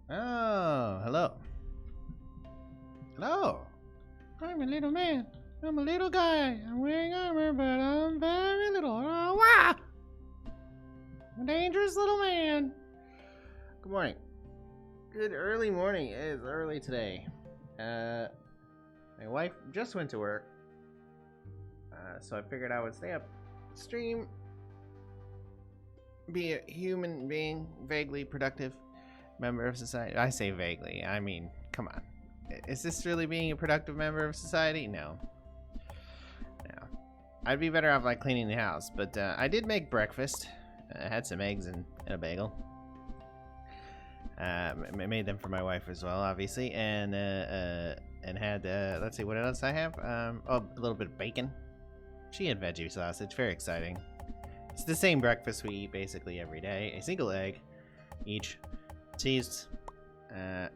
Oh, hello. Hello. I'm a little man. I'm a little guy. I'm wearing armor, but I'm very little. Oh, wah! A dangerous little man. Good morning. Good early morning. It is early today. My wife just went to work, so I figured I would stay up, stream, be a human being, vaguely productive member of society. I say vaguely. I mean, come on. Is this really being a productive member of society? No. No. I'd be better off like cleaning the house, but I did make breakfast. I had some eggs and a bagel. I made them for my wife as well, obviously, and had let's see, what else I have? Oh, a little bit of bacon. She had veggie sausage. Very exciting. It's the same breakfast we eat basically every day. A single egg each. Cheese. Yeah,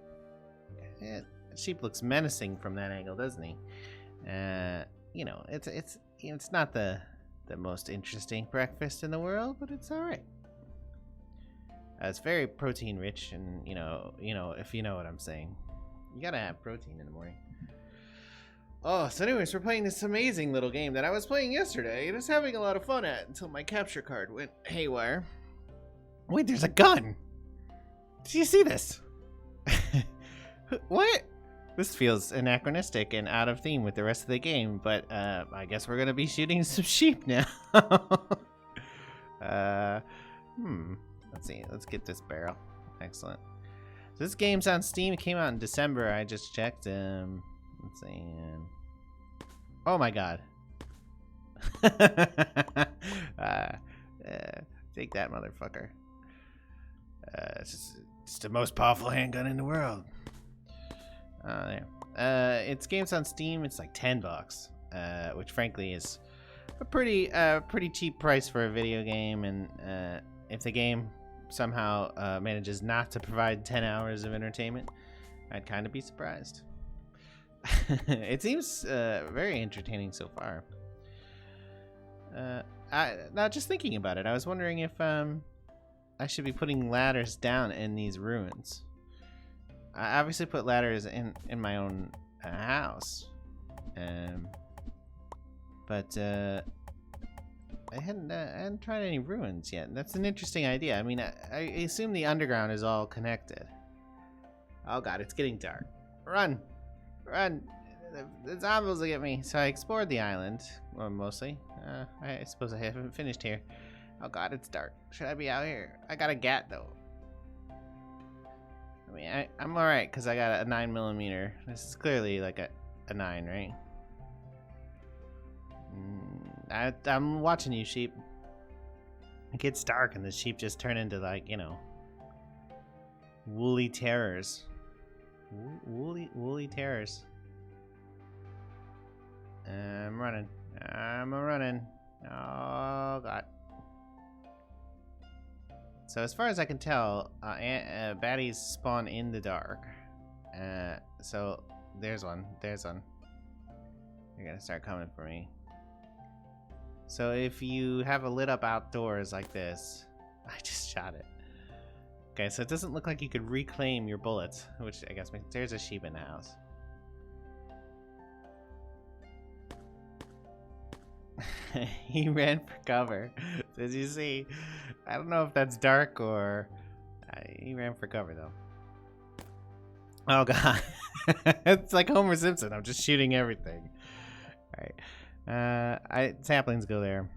sheep looks menacing from that angle, doesn't he? You know, it's not the most interesting breakfast in the world, but it's all right. It's very protein rich, and you know, if you know what I'm saying, you gotta have protein in the morning. Oh, so anyways, we're playing this amazing little game that I was playing yesterday, and I was having a lot of fun at until my capture card went haywire. Wait, there's a gun! Did you see this? What? This feels anachronistic and out of theme with the rest of the game, but I guess we're gonna be shooting some sheep now. Let's see. Let's get this barrel. Excellent. So this game's on Steam. It came out in December. I just checked. Let's see. Oh my god. Take that, motherfucker. It's just the most powerful handgun in the world. There. It's games on Steam. It's like $10, which frankly is a pretty cheap price for a video game. And if the game somehow manages not to provide 10 hours of entertainment, I'd kind of be surprised. It seems very entertaining so far. Now just thinking about it, I was wondering if I should be putting ladders down in these ruins. I obviously put ladders in my own house, but I hadn't tried any ruins yet. That's an interesting idea. I mean, I assume the underground is all connected. Oh god, it's getting dark. Run! Run! The zombies will get me. So I explored the island, well, mostly. I suppose I haven't finished here. Oh god, it's dark. Should I be out here? I got a gat, though. I mean, I'm alright, because I got a 9mm. This is clearly like a 9, right? I'm watching you, sheep. It gets dark, and the sheep just turn into, like, you know, woolly terrors. Woolly terrors. I'm running. I'm running. Oh, God. So as far as I can tell, baddies spawn in the dark. So there's one. There's one. They're gonna start coming for me. So if you have a lit up outdoors like this, I just shot it. Okay, so it doesn't look like you could reclaim your bullets, which I guess means there's a sheep in the house. He ran for cover. As you see, I don't know if that's dark or he ran for cover though. Oh god, it's like Homer Simpson. I'm just shooting everything. All right, saplings go there.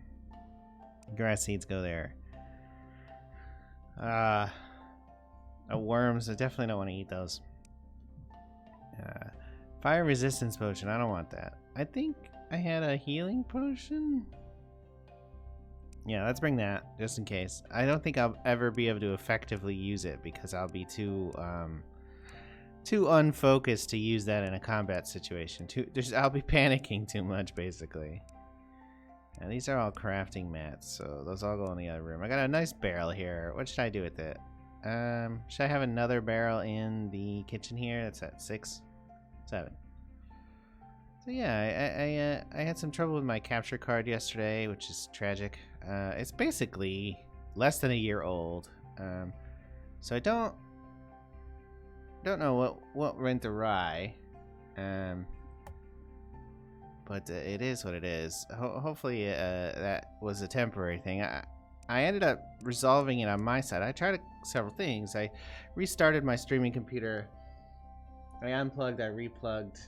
Grass seeds go there. Worms. I definitely don't want to eat those. Fire resistance potion. I don't want that. I think I had a healing potion. Yeah, let's bring that just in case. I don't think I'll ever be able to effectively use it because I'll be too unfocused to use that in a combat situation. I'll be panicking too much, basically. And these are all crafting mats, so those all go in the other room. I got a nice barrel here. What should I do with it? Should I have another barrel in the kitchen here? That's at 6, 7. So yeah, I had some trouble with my capture card yesterday, which is tragic. It's basically less than a year old. So I don't don't know what went awry. But it is what it is. Hopefully that was a temporary thing. I ended up resolving it on my side. I tried several things. I restarted my streaming computer. I unplugged, I replugged.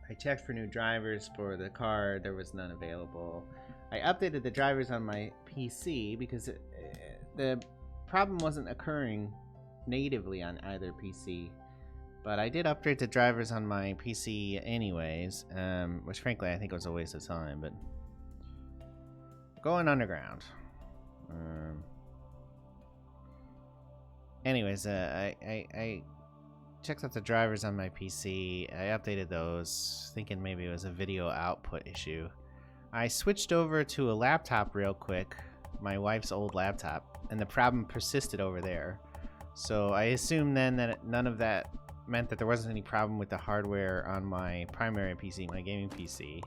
I checked for new drivers for the card. There was none available. I updated the drivers on my PC because the problem wasn't occurring natively on either PC. But I did upgrade the drivers on my PC anyways, which frankly I think was a waste of time, but going underground. Anyways, I checked out the drivers on my PC. I updated those, thinking maybe it was a video output issue. I switched over to a laptop real quick, my wife's old laptop, and the problem persisted over there. So I assumed then that none of that meant that there wasn't any problem with the hardware on my primary PC, my gaming PC.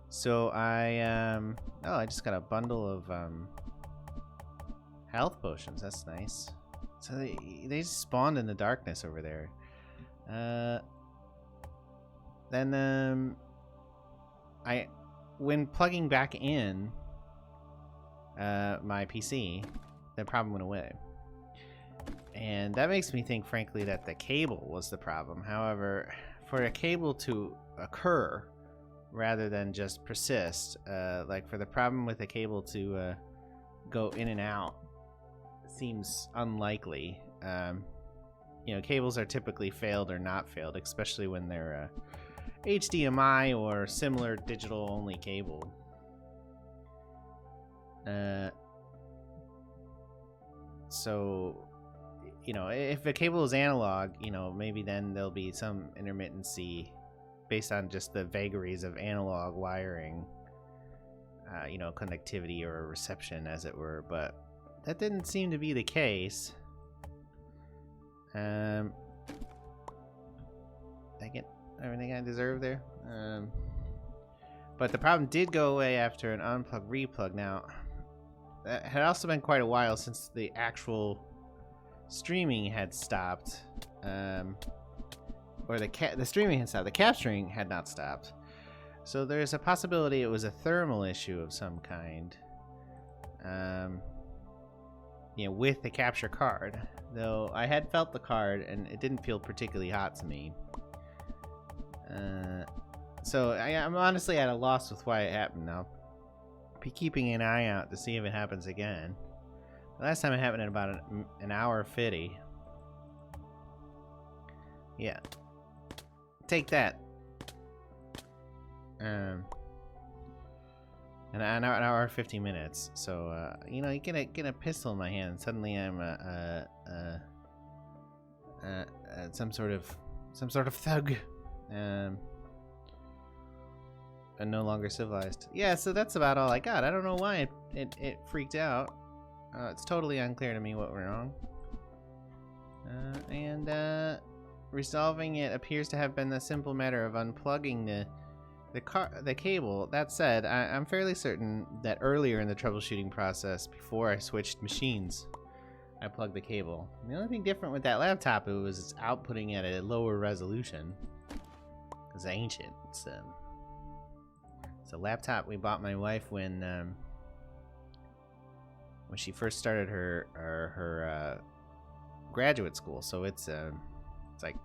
So I just got a bundle of health potions. That's nice. So they just spawned in the darkness over there. Then when plugging back in my PC, the problem went away. And that makes me think, frankly, that the cable was the problem. However, for a cable to occur rather than just persist, like for the problem with a cable to go in and out seems unlikely. You know, cables are typically failed or not failed, especially when they're HDMI or similar digital-only cable. So, you know, if a cable is analog, you know, maybe then there'll be some intermittency based on just the vagaries of analog wiring, you know, connectivity or reception, as it were. But that didn't seem to be the case. I get everything I deserve there. But the problem did go away after an unplug replug. Now, that had also been quite a while since the actual streaming had stopped, or the streaming had stopped. The capturing had not stopped, so there's a possibility it was a thermal issue of some kind. You know, with the capture card, though I had felt the card and it didn't feel particularly hot to me. So I'm honestly at a loss with why it happened. I'll be keeping an eye out to see if it happens again. The last time it happened in about an hour 50. Yeah. Take that. An hour 50 minutes. So you know, you get a pistol in my hand. Suddenly I'm some sort of thug. And no longer civilized. Yeah, so that's about all I got. I don't know why it freaked out. It's totally unclear to me what went wrong. Resolving it appears to have been the simple matter of unplugging the cable. That said, I'm fairly certain that earlier in the troubleshooting process, before I switched machines, I plugged the cable. The only thing different with that laptop, it was it's outputting at a lower resolution. It's ancient. It's a laptop we bought my wife when she first started her graduate school. So it's like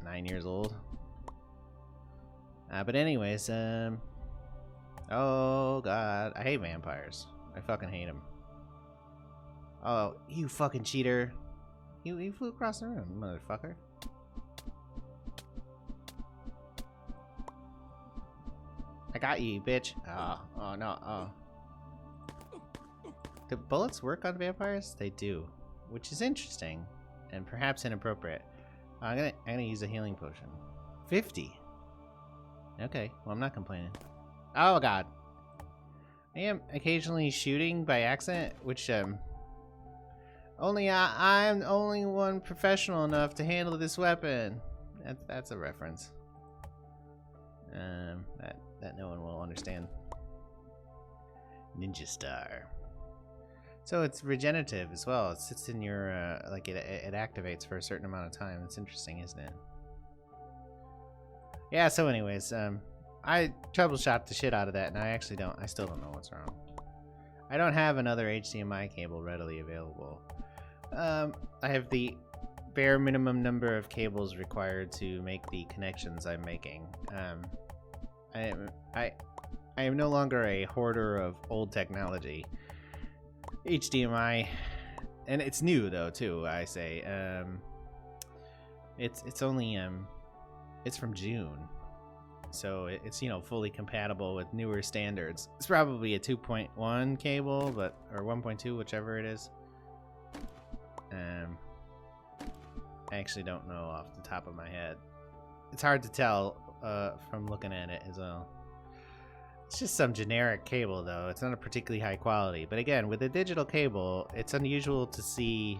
9 years old. But anyways, oh god, I hate vampires. I fucking hate them. Oh, you fucking cheater! You flew across the room, motherfucker. I got you, bitch. Oh no, oh. Do bullets work on vampires? They do, which is interesting and perhaps inappropriate. I'm gonna use a healing potion. 50. Okay, well, I'm not complaining. Oh god. I am occasionally shooting by accident, which only I'm the only one professional enough to handle this weapon. That's a reference. That no one will understand. Ninja Star. So it's regenerative as well. It sits in your, like it activates for a certain amount of time. That's interesting, isn't it? Yeah, so anyways, I troubleshot the shit out of that, and I still don't know what's wrong. I don't have another HDMI cable readily available. I have the bare minimum number of cables required to make the connections I'm making. I am no longer a hoarder of old technology. HDMI, and it's new though too. I say, it's only it's from June, so it's fully compatible with newer standards. It's probably a 2.1 cable, or 1.2, whichever it is. I actually don't know off the top of my head. It's hard to tell from looking at it as well. It's just some generic cable though. It's not a particularly high quality. But again, with a digital cable, it's unusual to see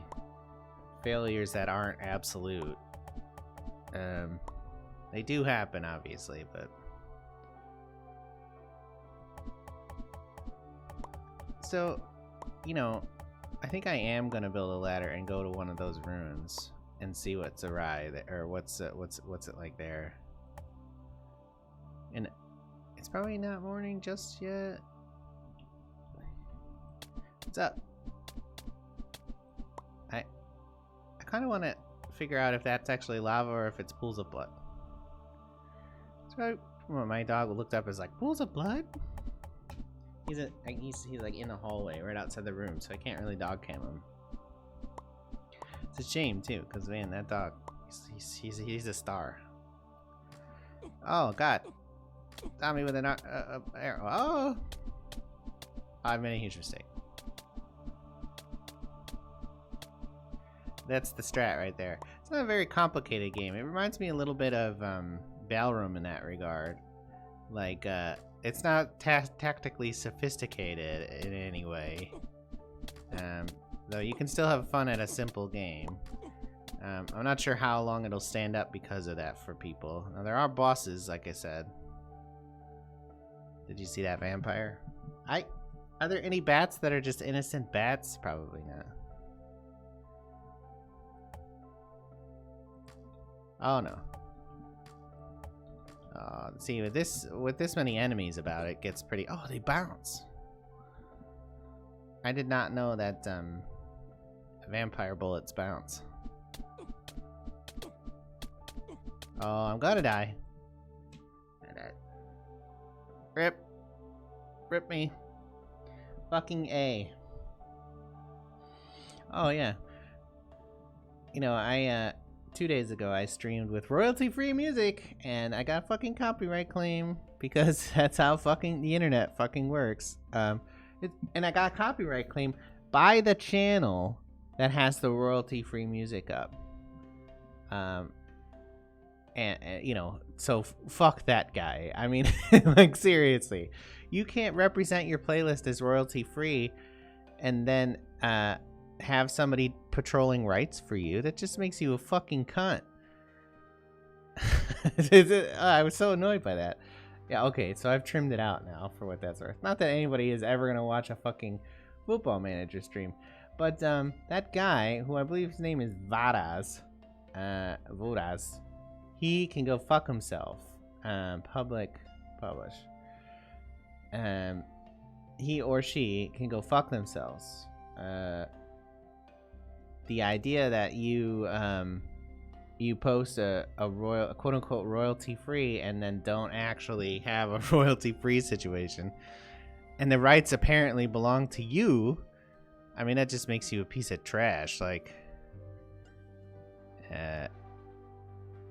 failures that aren't absolute. They do happen, obviously, but... So, I think I am gonna build a ladder and go to one of those ruins and see what's awry, or what's it like there. And it's probably not morning just yet. What's up? I kind of want to figure out if that's actually lava or if it's pools of blood. So my dog looked up as like, pools of blood? He's like in the hallway right outside the room, so I can't really dog cam him. It's a shame too, because man, that dog, he's a star. Oh god. Got me with an arrow. Oh! I've made a huge mistake. That's the strat right there. It's not a very complicated game. It reminds me a little bit of Ballroom in that regard. Like, it's not tactically sophisticated in any way. Though you can still have fun at a simple game. I'm not sure how long it'll stand up because of that for people. Now, there are bosses, like I said. Did you see that vampire? Are there any bats that are just innocent bats? Probably not. Oh no. See, with this many enemies about, it gets pretty. Oh, they bounce. I did not know that vampire bullets bounce. Oh, I'm gonna die. Rip me. Fucking A. Oh yeah. I 2 days ago I streamed with royalty-free music and I got a fucking copyright claim because that's how fucking the internet fucking works. And I got a copyright claim by the channel that has the royalty-free music up. So fuck that guy. I mean, like seriously, you can't represent your playlist as royalty-free and then have somebody patrolling rights for you. That just makes you a fucking cunt. I was so annoyed by that. Yeah, okay, so I've trimmed it out now for what that's worth. Not that anybody is ever gonna watch a fucking Football Manager stream, but that guy, who I believe his name is Vadas, he can go fuck himself. Publish. He or she can go fuck themselves. The idea that you post a quote-unquote royalty-free and then don't actually have a royalty-free situation, and the rights apparently belong to you, I mean, that just makes you a piece of trash. Like,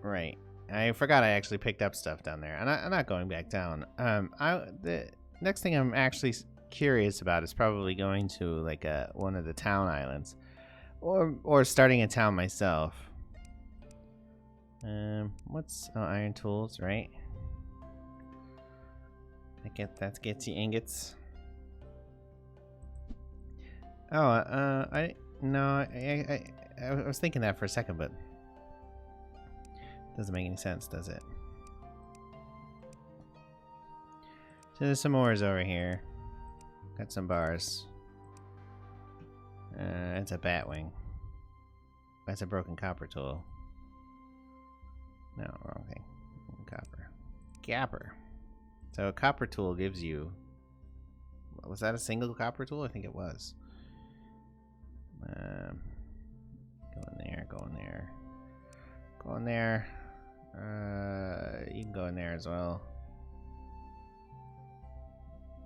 right. I forgot I actually picked up stuff down there. I'm not going back down. The next thing I'm actually curious about is probably going to like one of the town islands, or starting a town myself. What's iron tools, right? That gets you ingots. Oh, I was thinking that for a second, but doesn't make any sense, does it? So there's some ores over here. Got some bars. It's a bat wing. That's a broken copper tool. No, wrong thing. Copper. Gapper. So a copper tool gives you... Was that a single copper tool? I think it was. Go in there, go in there. Go in there. You can go in there as well.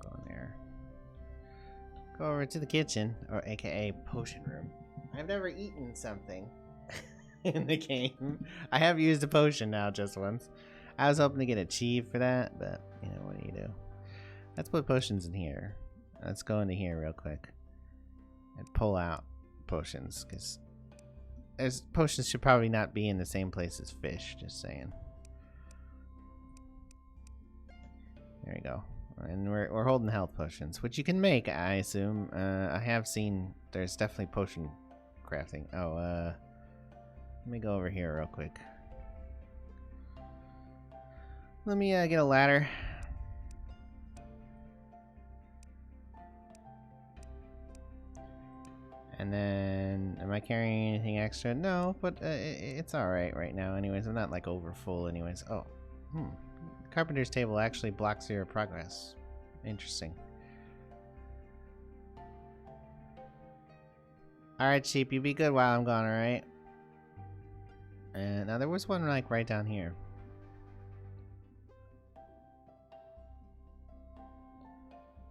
Go in there. Go over to the kitchen, or aka potion room. I've never eaten something in the game. I have used a potion now just once. I was hoping to get achieved for that, but you know, what do you do? Let's put potions in here. Let's go into here real quick and pull out potions, because potions should probably not be in the same place as fish, just saying. There we go. And we're holding health potions, which you can make, I assume. I have seen there's definitely potion crafting. Oh, let me go over here real quick. Let me get a ladder. And then, am I carrying anything extra? No, but it's alright right now anyways. I'm not like over full anyways. Oh, Carpenter's table actually blocks your progress. Interesting. Alright, sheep, you be good while I'm gone, alright? And now there was one like right down here.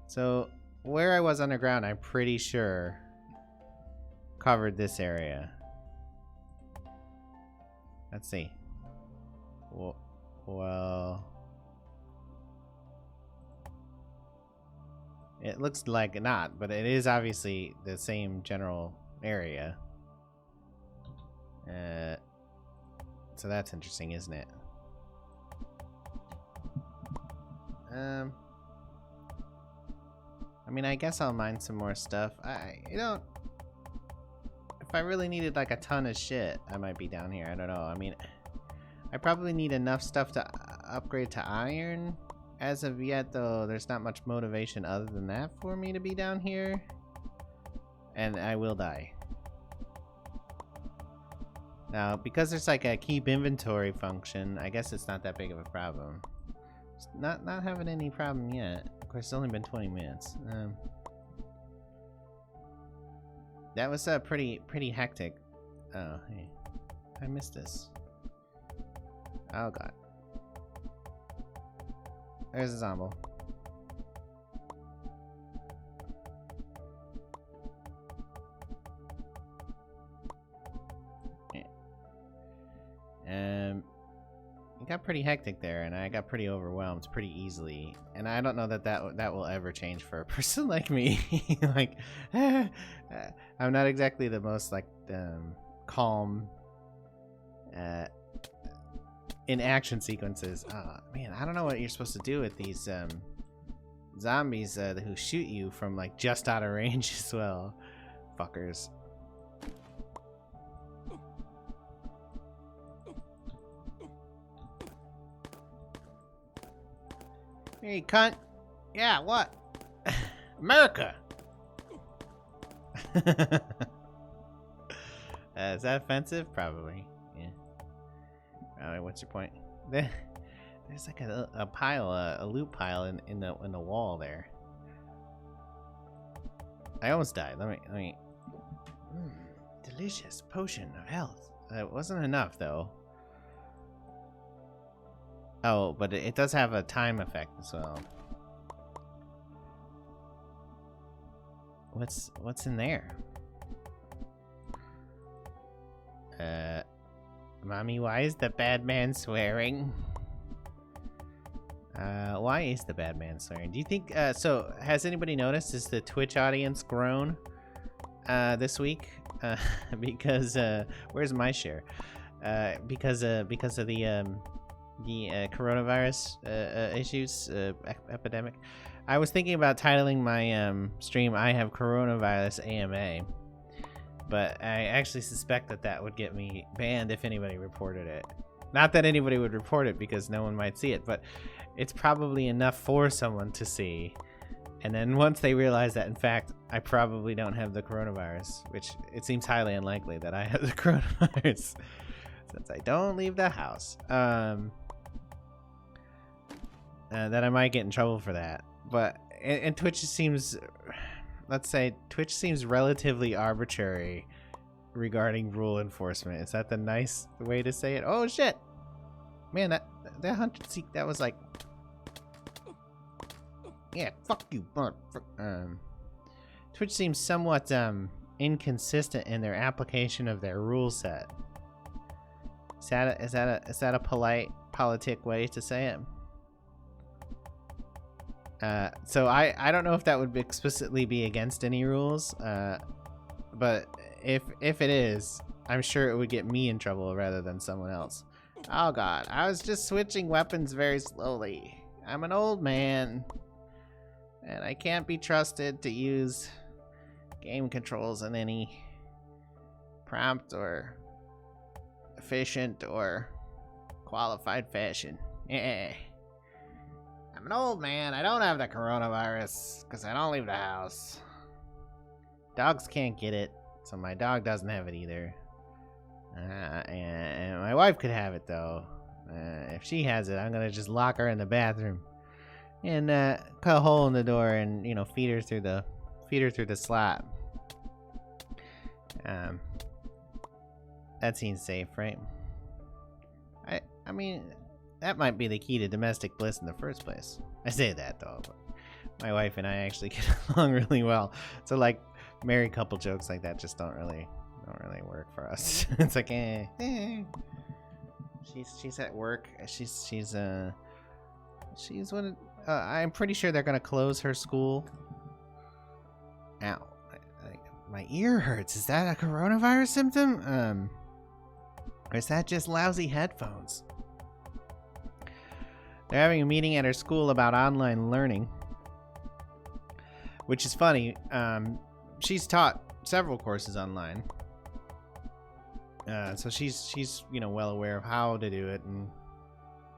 So, where I was underground, I'm pretty sure covered this area. Let's see. Well, it looks like not, but it is obviously the same general area. So that's interesting, isn't it? I mean, I guess I'll mine some more stuff. You know, if I really needed like a ton of shit, I might be down here. I don't know. I mean, I probably need enough stuff to upgrade to iron. As of yet, though, there's not much motivation other than that for me to be down here. And I will die. Now, because there's like a keep inventory function, I guess it's not that big of a problem. Just not having any problem yet. Of course, it's only been 20 minutes. That was pretty hectic. Oh, hey, I missed this. Oh god. There's a zombie. It got pretty hectic there, and I got pretty overwhelmed pretty easily. And I don't know that will ever change for a person like me. Like, I'm not exactly the most like calm in action sequences. Man, I don't know what you're supposed to do with these zombies who shoot you from like just out of range as well, fuckers. Hey, cunt. Yeah, what? America! Is that offensive? Probably. Yeah. Alright, what's your point? There's like a pile, a loot pile in the wall there. I almost died. Let me. Delicious potion of health. It wasn't enough though. Oh, but it does have a time effect as well. What's in there? Mommy, why is the bad man swearing? Why is the bad man swearing? Do you think, so has anybody noticed, is the Twitch audience grown, this week? Because, where's my share? Because of the coronavirus, issues, epidemic. I was thinking about titling my, stream, I Have Coronavirus AMA. But I actually suspect that would get me banned if anybody reported it. Not that anybody would report it because no one might see it, but it's probably enough for someone to see And then once they realize that, in fact, I probably don't have the coronavirus, which it seems highly unlikely that I have the coronavirus since I don't leave the house, that I might get in trouble for that. But and Twitch seems, let's say, Twitch seems relatively arbitrary regarding rule enforcement. Is that the nice way to say it? Oh shit, man, that 100 seek, that was like, yeah, fuck you. Twitch seems somewhat inconsistent in their application of their rule set. Is that a polite, politic way to say it? So I don't know if that would explicitly be against any rules, but if it is, I'm sure it would get me in trouble rather than someone else. Oh god, I was just switching weapons very slowly. I'm an old man, and I can't be trusted to use game controls in any prompt or efficient or qualified fashion. Yeah. I'm an old man. I don't have the coronavirus because I don't leave the house. Dogs can't get it, so my dog doesn't have it either. And my wife could have it though. If she has it, I'm gonna just lock her in the bathroom and cut a hole in the door and, you know, feed her through the slot. That seems safe, right? I mean, that might be the key to domestic bliss in the first place. I say that though, but my wife and I actually get along really well. So like married couple jokes like that just don't really work for us. It's like she's at work. She's one. I'm pretty sure they're gonna close her school. Ow! My ear hurts. Is that a coronavirus symptom? Or is that just lousy headphones? They're having a meeting at her school about online learning, which is funny. She's taught several courses online, so she's you know, well aware of how to do it, and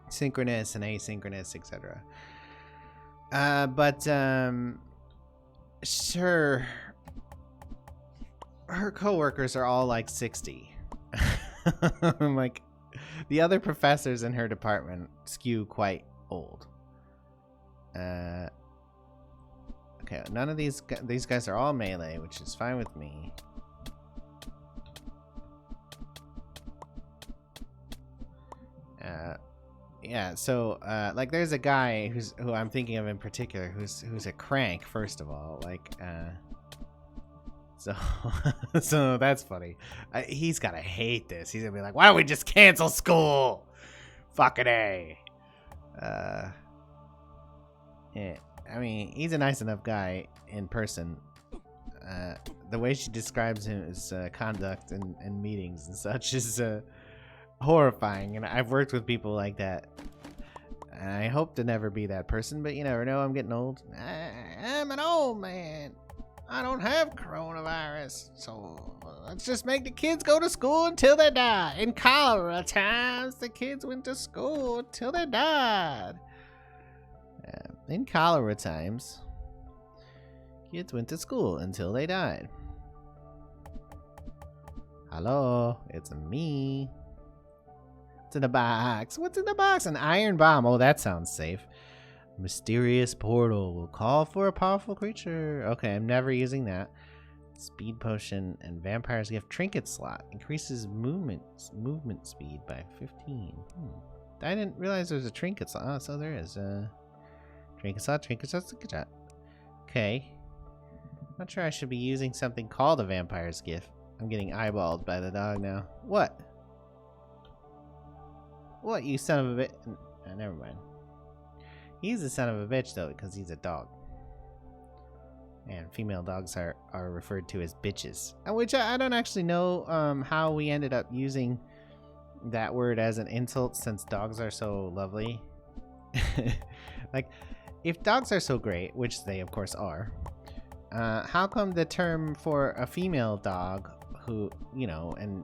synchronous and asynchronous, etc. But sure, her coworkers are all like 60. Like, the other professors in her department skew quite old. Okay, none of these guys are all melee, which is fine with me. Yeah, so like there's a guy who I'm thinking of in particular who's a crank, first of all, like so that's funny. He's gotta hate this. He's gonna be like, why don't we just cancel school? Fucking A. Yeah, I mean, he's a nice enough guy in person. The way she describes his conduct in meetings and such is horrifying, and I've worked with people like that. I hope to never be that person, but you never know. I'm getting old. I'm an old man. I don't have coronavirus, so let's just make the kids go to school until they die. In cholera times, the kids went to school until they died. In cholera times, kids went to school until they died. Hello, it's me. What's in the box? What's in the box? An iron bomb. Oh, that sounds safe. Mysterious portal will call for a powerful creature. Okay, I'm never using that. Speed potion and vampire's gift trinket slot increases movement speed by 15. I didn't realize there was a trinket slot. Oh, so there is a trinket slot. Okay. Not sure I should be using something called a vampire's gift. I'm getting eyeballed by the dog now. What? What, you son of a bitch? Never mind. He's a son of a bitch, though, because he's a dog. And female dogs are referred to as bitches. Which I don't actually know how we ended up using that word as an insult, since dogs are so lovely. Like, if dogs are so great, which they of course are, how come the term for a female dog who, you know, and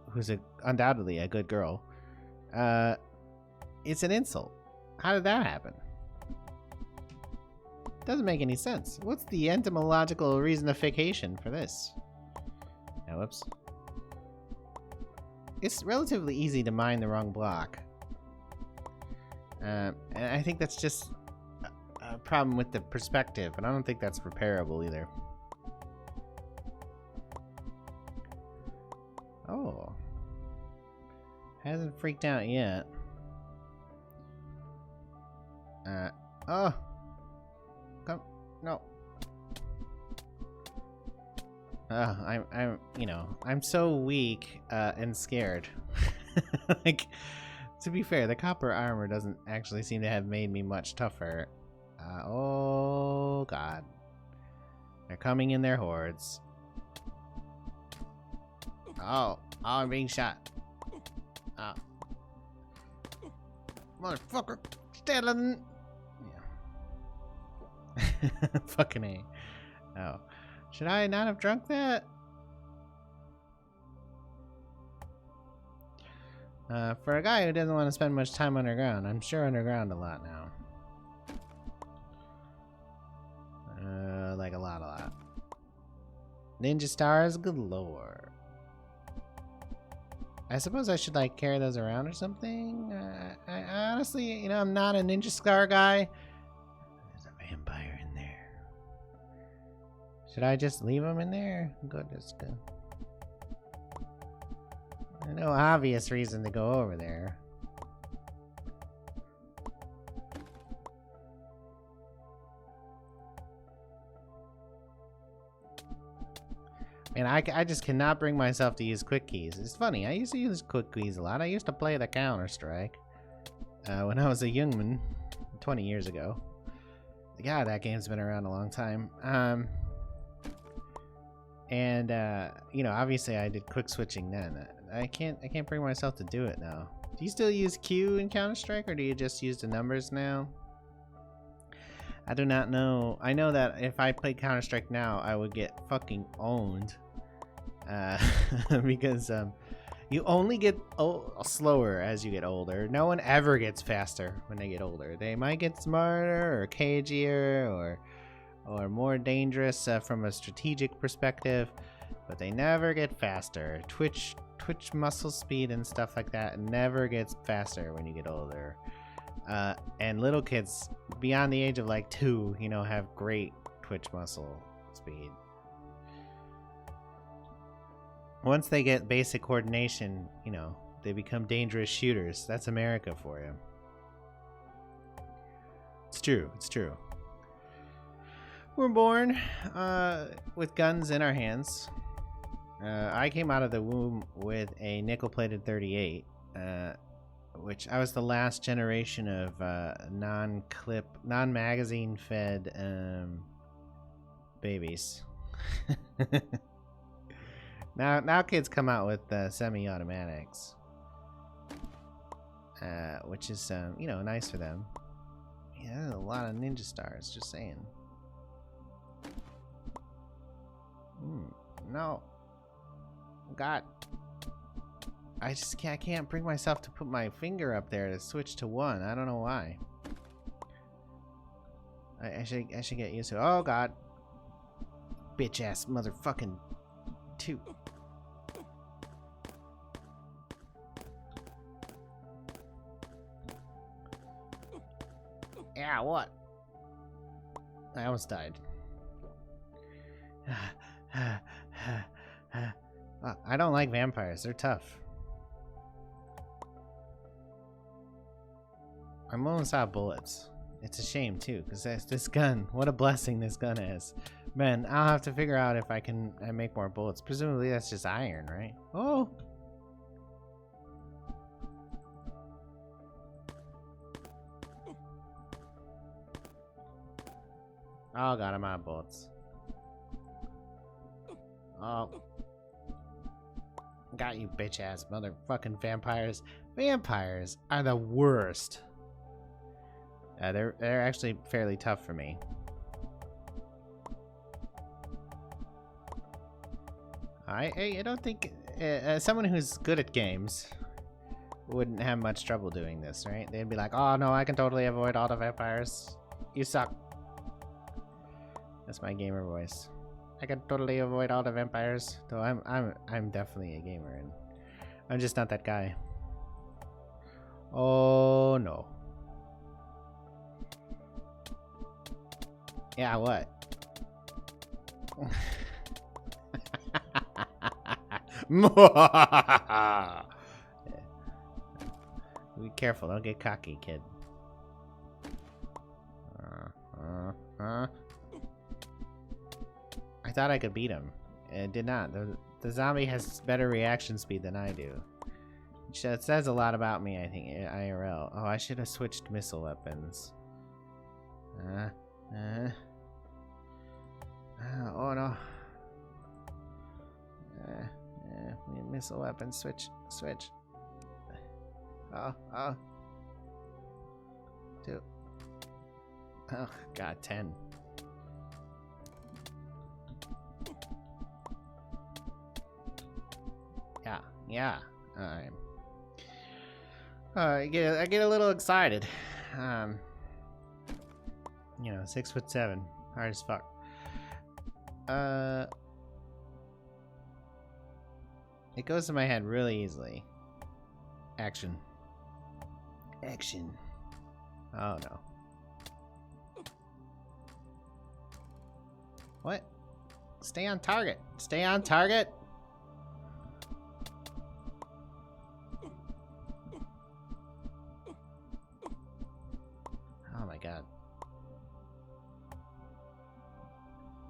who's undoubtedly a good girl, it's an insult? How did that happen? Doesn't make any sense. What's the etymological reasonification for this? Oh, whoops. It's relatively easy to mine the wrong block. And I think that's just a problem with the perspective, and I don't think that's repairable either. Oh. Hasn't freaked out yet. Oh. Come, no. I'm so weak, and scared. Like, to be fair, the copper armor doesn't actually seem to have made me much tougher. Oh god. They're coming in their hordes. Oh, I'm being shot. Oh. Motherfucker. Stealing. Yeah. Fucking A. Oh. Should I not have drunk that? For a guy who doesn't want to spend much time underground, I'm sure underground a lot now. Like a lot. Ninja stars galore. I suppose I should like carry those around or something. I honestly, I'm not a ninja star guy. There's a vampire in there. Should I just leave him in there? Goodness good. There's no obvious reason to go over there. And I just cannot bring myself to use quick keys. It's funny, I used to use quick keys a lot. I used to play the Counter-Strike when I was a youngman 20 years ago. Yeah, that game's been around a long time. Obviously I did quick switching then. I can't bring myself to do it now. Do you still use Q in Counter-Strike, or do you just use the numbers now? I do not know. I know that if I played Counter-Strike now, I would get fucking owned. Because you only get slower as you get older. No one ever gets faster when they get older. They might get smarter or cagier or more dangerous from a strategic perspective, but they never get faster. Twitch muscle speed and stuff like that never gets faster when you get older. And little kids beyond the age of like 2, have great Twitch muscle speed. Once they get basic coordination, they become dangerous shooters. That's America for you. It's true. We're born with guns in our hands. I came out of the womb with a nickel-plated 38, which I was the last generation of non-magazine fed babies. Now kids come out with semi-automatics, which is nice for them. Yeah, there's a lot of ninja stars. Just saying. No. God. I can't bring myself to put my finger up there to switch to 1. I don't know why. I should get used to it. Oh god. Bitch ass motherfucking 2. Yeah, what? I almost died. I don't like vampires. They're tough. I'm almost out of bullets. It's a shame too, because this gun, what a blessing this gun is. Man, I'll have to figure out if I can make more bullets. Presumably that's just iron, right? Oh! Oh god, I'm out of bullets. Oh. Got you, bitch ass motherfucking vampires. Vampires are the worst. They're actually fairly tough for me. I don't think someone who's good at games wouldn't have much trouble doing this, right? They'd be like, oh no, I can totally avoid all the vampires. You suck. That's my gamer voice. I can totally avoid all the vampires, though I'm definitely a gamer, and I'm just not that guy. Oh no. Yeah, what? Be careful, don't get cocky, kid. I thought I could beat him. It did not. The zombie has better reaction speed than I do. It says a lot about me, I think, IRL. Oh, I should have switched missile weapons. Oh no. Missile weapons, switch. Oh. 2. Oh, God, 10. Yeah. Alright. I get a little excited. You know, 6'7", hard as fuck. It goes to my head really easily. Action. Oh no. What? Stay on target. Oh my god.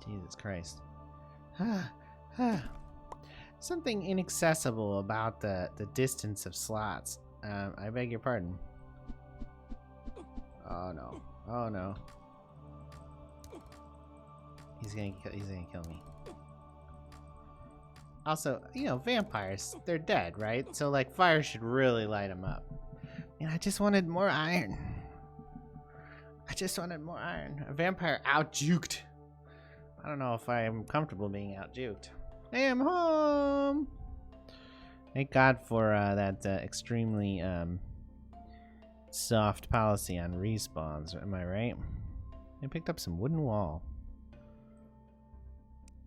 Jesus Christ. Something inaccessible about the distance of slots. I beg your pardon. Oh no. He's gonna kill me. Also, you know, vampires, they're dead, right? So like fire should really light them up. And I just wanted more iron. A vampire out-juked. I don't know if I am comfortable being out-juked. I am home! Thank God for that extremely soft policy on respawns, am I right? I picked up some wooden wall.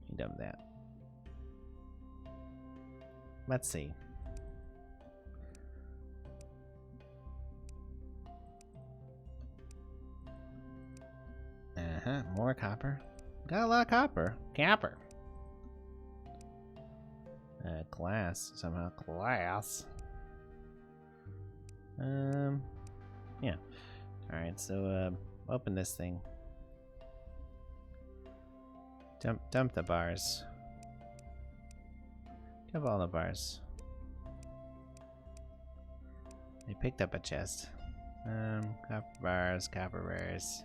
You dumped that. Let's see. More copper. Got a lot of copper. Glass somehow. Glass. Yeah. Alright, so open this thing. Dump the bars. Dump all the bars. They picked up a chest. Copper bars.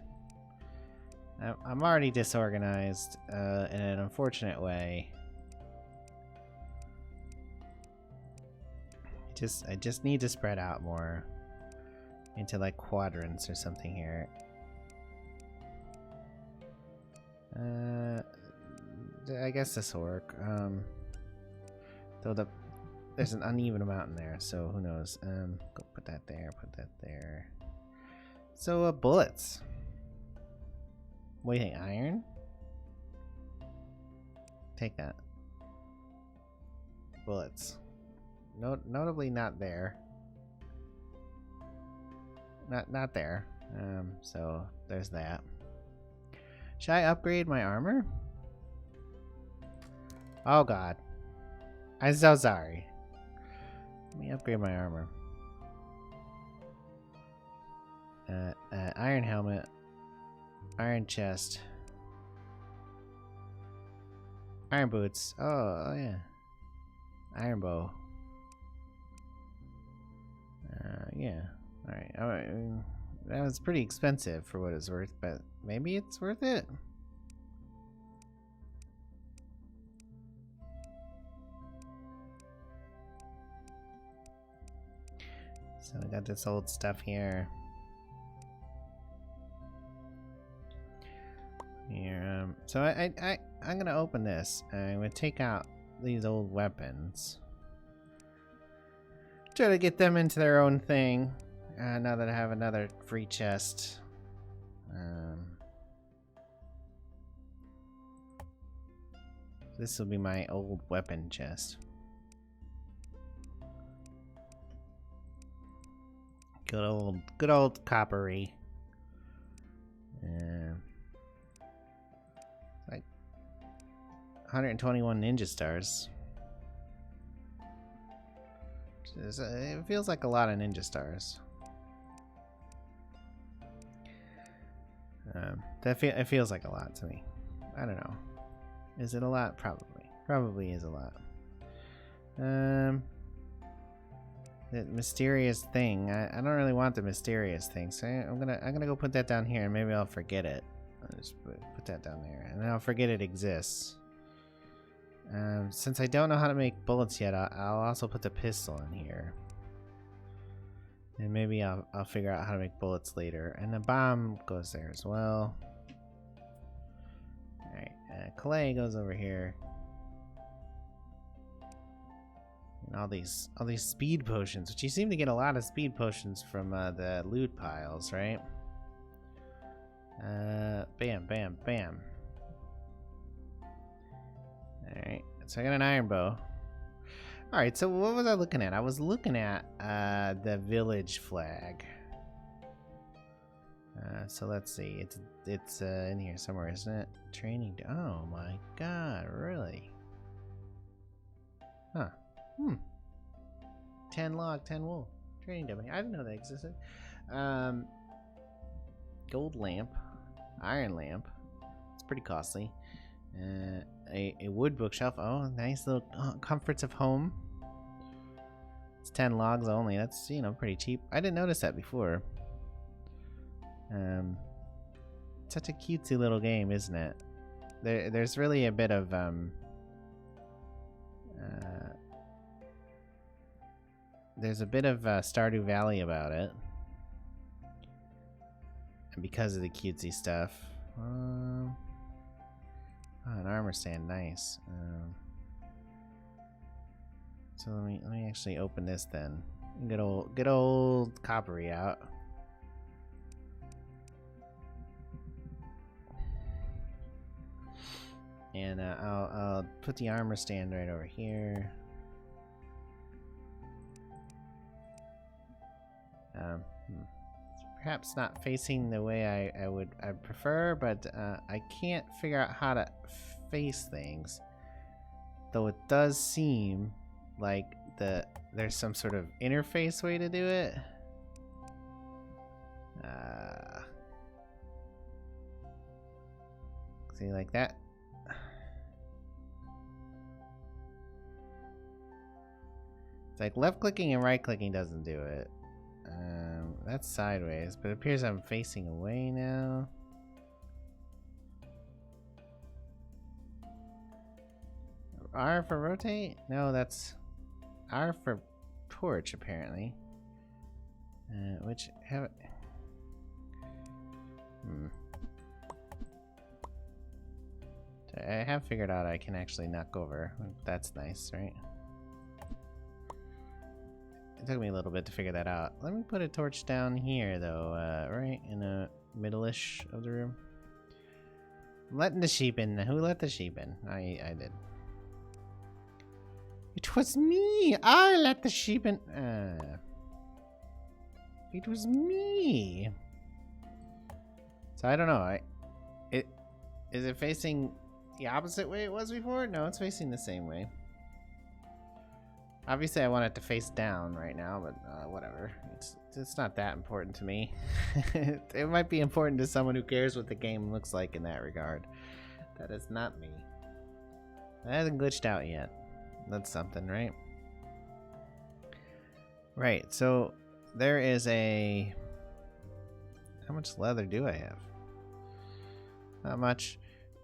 I'm already disorganized in an unfortunate way. I just need to spread out more into like quadrants or something here. I guess this will work. Though there's an uneven amount in there, so who knows? Go put that there. So bullets. What do you think? Iron? Take that. Bullets. Notably not there. Not there. So there's that. Should I upgrade my armor? Oh god. I'm so sorry. Let me upgrade my armor. Iron helmet. Iron chest. Iron boots. Oh yeah. Iron bow. Yeah. Alright. That was pretty expensive for what it's worth, but maybe it's worth it. So I got this old stuff here. Here, so I'm gonna open this. I'm gonna take out these old weapons. Try to get them into their own thing. Now that I have another free chest. This will be my old weapon chest. Good old coppery. Like 121 ninja stars. It feels like a lot of ninja stars. It feels like a lot to me. I don't know. Is it a lot? Probably. Probably is a lot. The mysterious thing. I don't really want the mysterious thing, so I'm gonna go put that down here, and maybe I'll forget it. I'll just put that down there, and then I'll forget it exists. Since I don't know how to make bullets yet, I'll also put the pistol in here, and maybe I'll figure out how to make bullets later. And the bomb goes there as well. All right, clay goes over here. And all these speed potions, which you seem to get a lot of speed potions from the loot piles, right? Bam, bam, bam. Alright, so I got an iron bow. Alright, so what was I looking at? I was looking at the village flag. So let's see, it's in here somewhere, isn't it? Training. Oh my god, really? Huh. 10 log, 10 wool. Training dummy. I didn't know that existed. Gold lamp. Iron lamp. It's pretty costly. A wood bookshelf. Oh, nice little comforts of home. It's 10 logs only. That's, you know, pretty cheap. I didn't notice that before. Such a cutesy little game, isn't it? There's really a bit of there's a bit of Stardew Valley about it, and because of the cutesy stuff. Oh, an armor stand, nice. So let me actually open this then. Good old coppery out. And I'll put the armor stand right over here. Perhaps not facing the way I'd prefer, but I can't figure out how to face things. Though it does seem like there's some sort of interface way to do it. See, like that. It's like left clicking and right clicking doesn't do it. That's sideways, but it appears I'm facing away now. R for rotate? No, that's R for torch, apparently. Which have it. I have figured out I can actually knock over. That's nice, right? It took me a little bit to figure that out. Let me put a torch down here, though, right in the middle-ish of the room. Letting the sheep in. Who let the sheep in? I did. It was me! I let the sheep in. It was me! So I don't know. Is it facing the opposite way it was before? No, it's facing the same way. Obviously, I want it to face down right now, but whatever. It's not that important to me. It might be important to someone who cares what the game looks like in that regard. That is not me. That hasn't glitched out yet. That's something, right? Right, so there is a... How much leather do I have? Not much.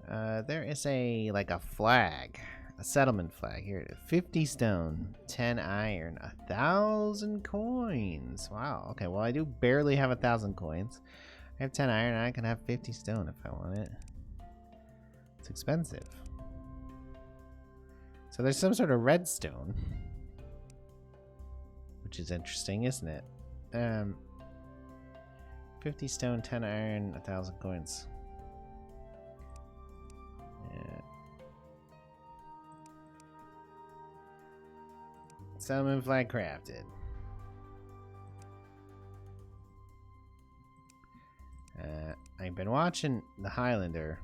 There is like a flag. A settlement flag. Here it is. 50 stone, 10 iron, 1,000 coins. Wow. Okay, well I do barely have 1,000 coins. I have 10 iron and I can have 50 stone if I want it. It's expensive. So there's some sort of redstone. Which is interesting, isn't it? 50 stone, 10 iron, 1,000 coins. Yeah. Settlement flag crafted. I've been watching the Highlander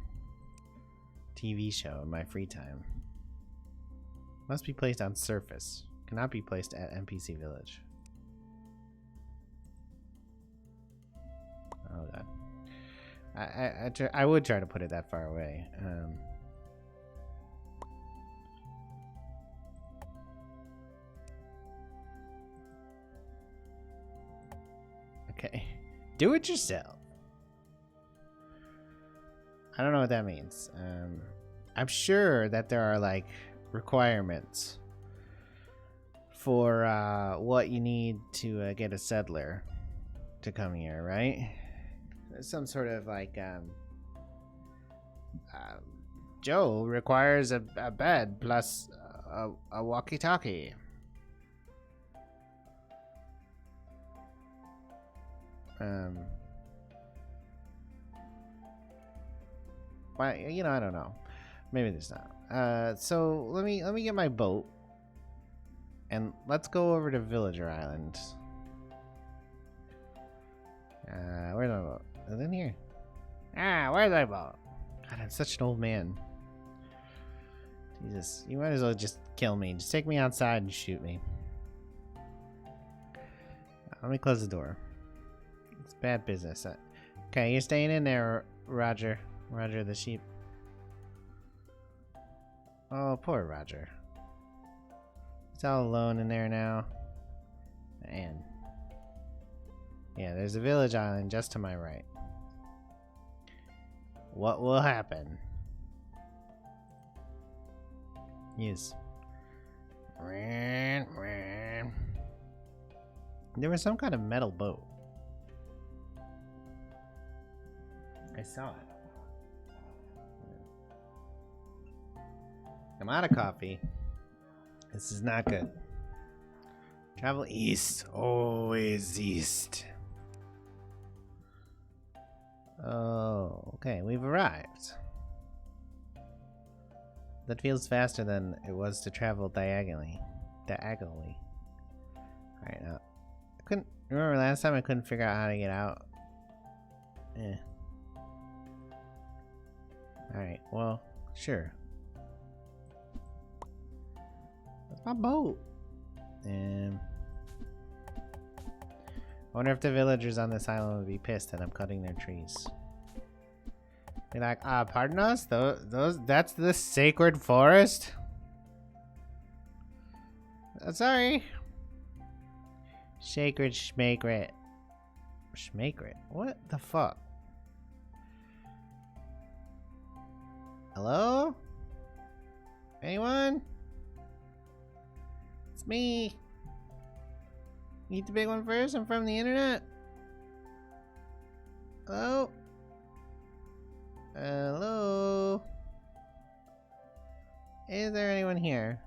TV show in my free time. Must be placed on surface. Cannot be placed at NPC village. Oh god. I would try to put it that far away. Okay. Do it yourself. I don't know what that means. I'm sure that there are like requirements for what you need to get a settler to come here, right? Some sort of like Joe requires a bed plus a walkie-talkie. Well, you know, I don't know. Maybe there's not. So let me get my boat, and let's go over to Villager Island. Where's my boat? Is it in here? Where's my boat? God, I'm such an old man. Jesus, you might as well just kill me. Just take me outside and shoot me. Let me close the door. It's bad business. Okay, you're staying in there, Roger. Roger the sheep. Oh, poor Roger. He's all alone in there now. Man. Yeah, there's a village island just to my right. What will happen? Yes. There was some kind of metal boat. I saw it. I'm out of coffee. This is not good. Travel east. Always east. Oh, okay. We've arrived. That feels faster than it was to travel diagonally. Alright, now. I couldn't remember last time I couldn't figure out how to get out. Alright, well, sure. That's my boat. I wonder if the villagers on this island would be pissed that I'm cutting their trees. Be like, pardon us? That's the sacred forest? Sorry. Sacred schmacred. Schmacred? What the fuck? Hello? Anyone? It's me. Eat the big one first. I'm from the internet. Hello? Hello? Is there anyone here?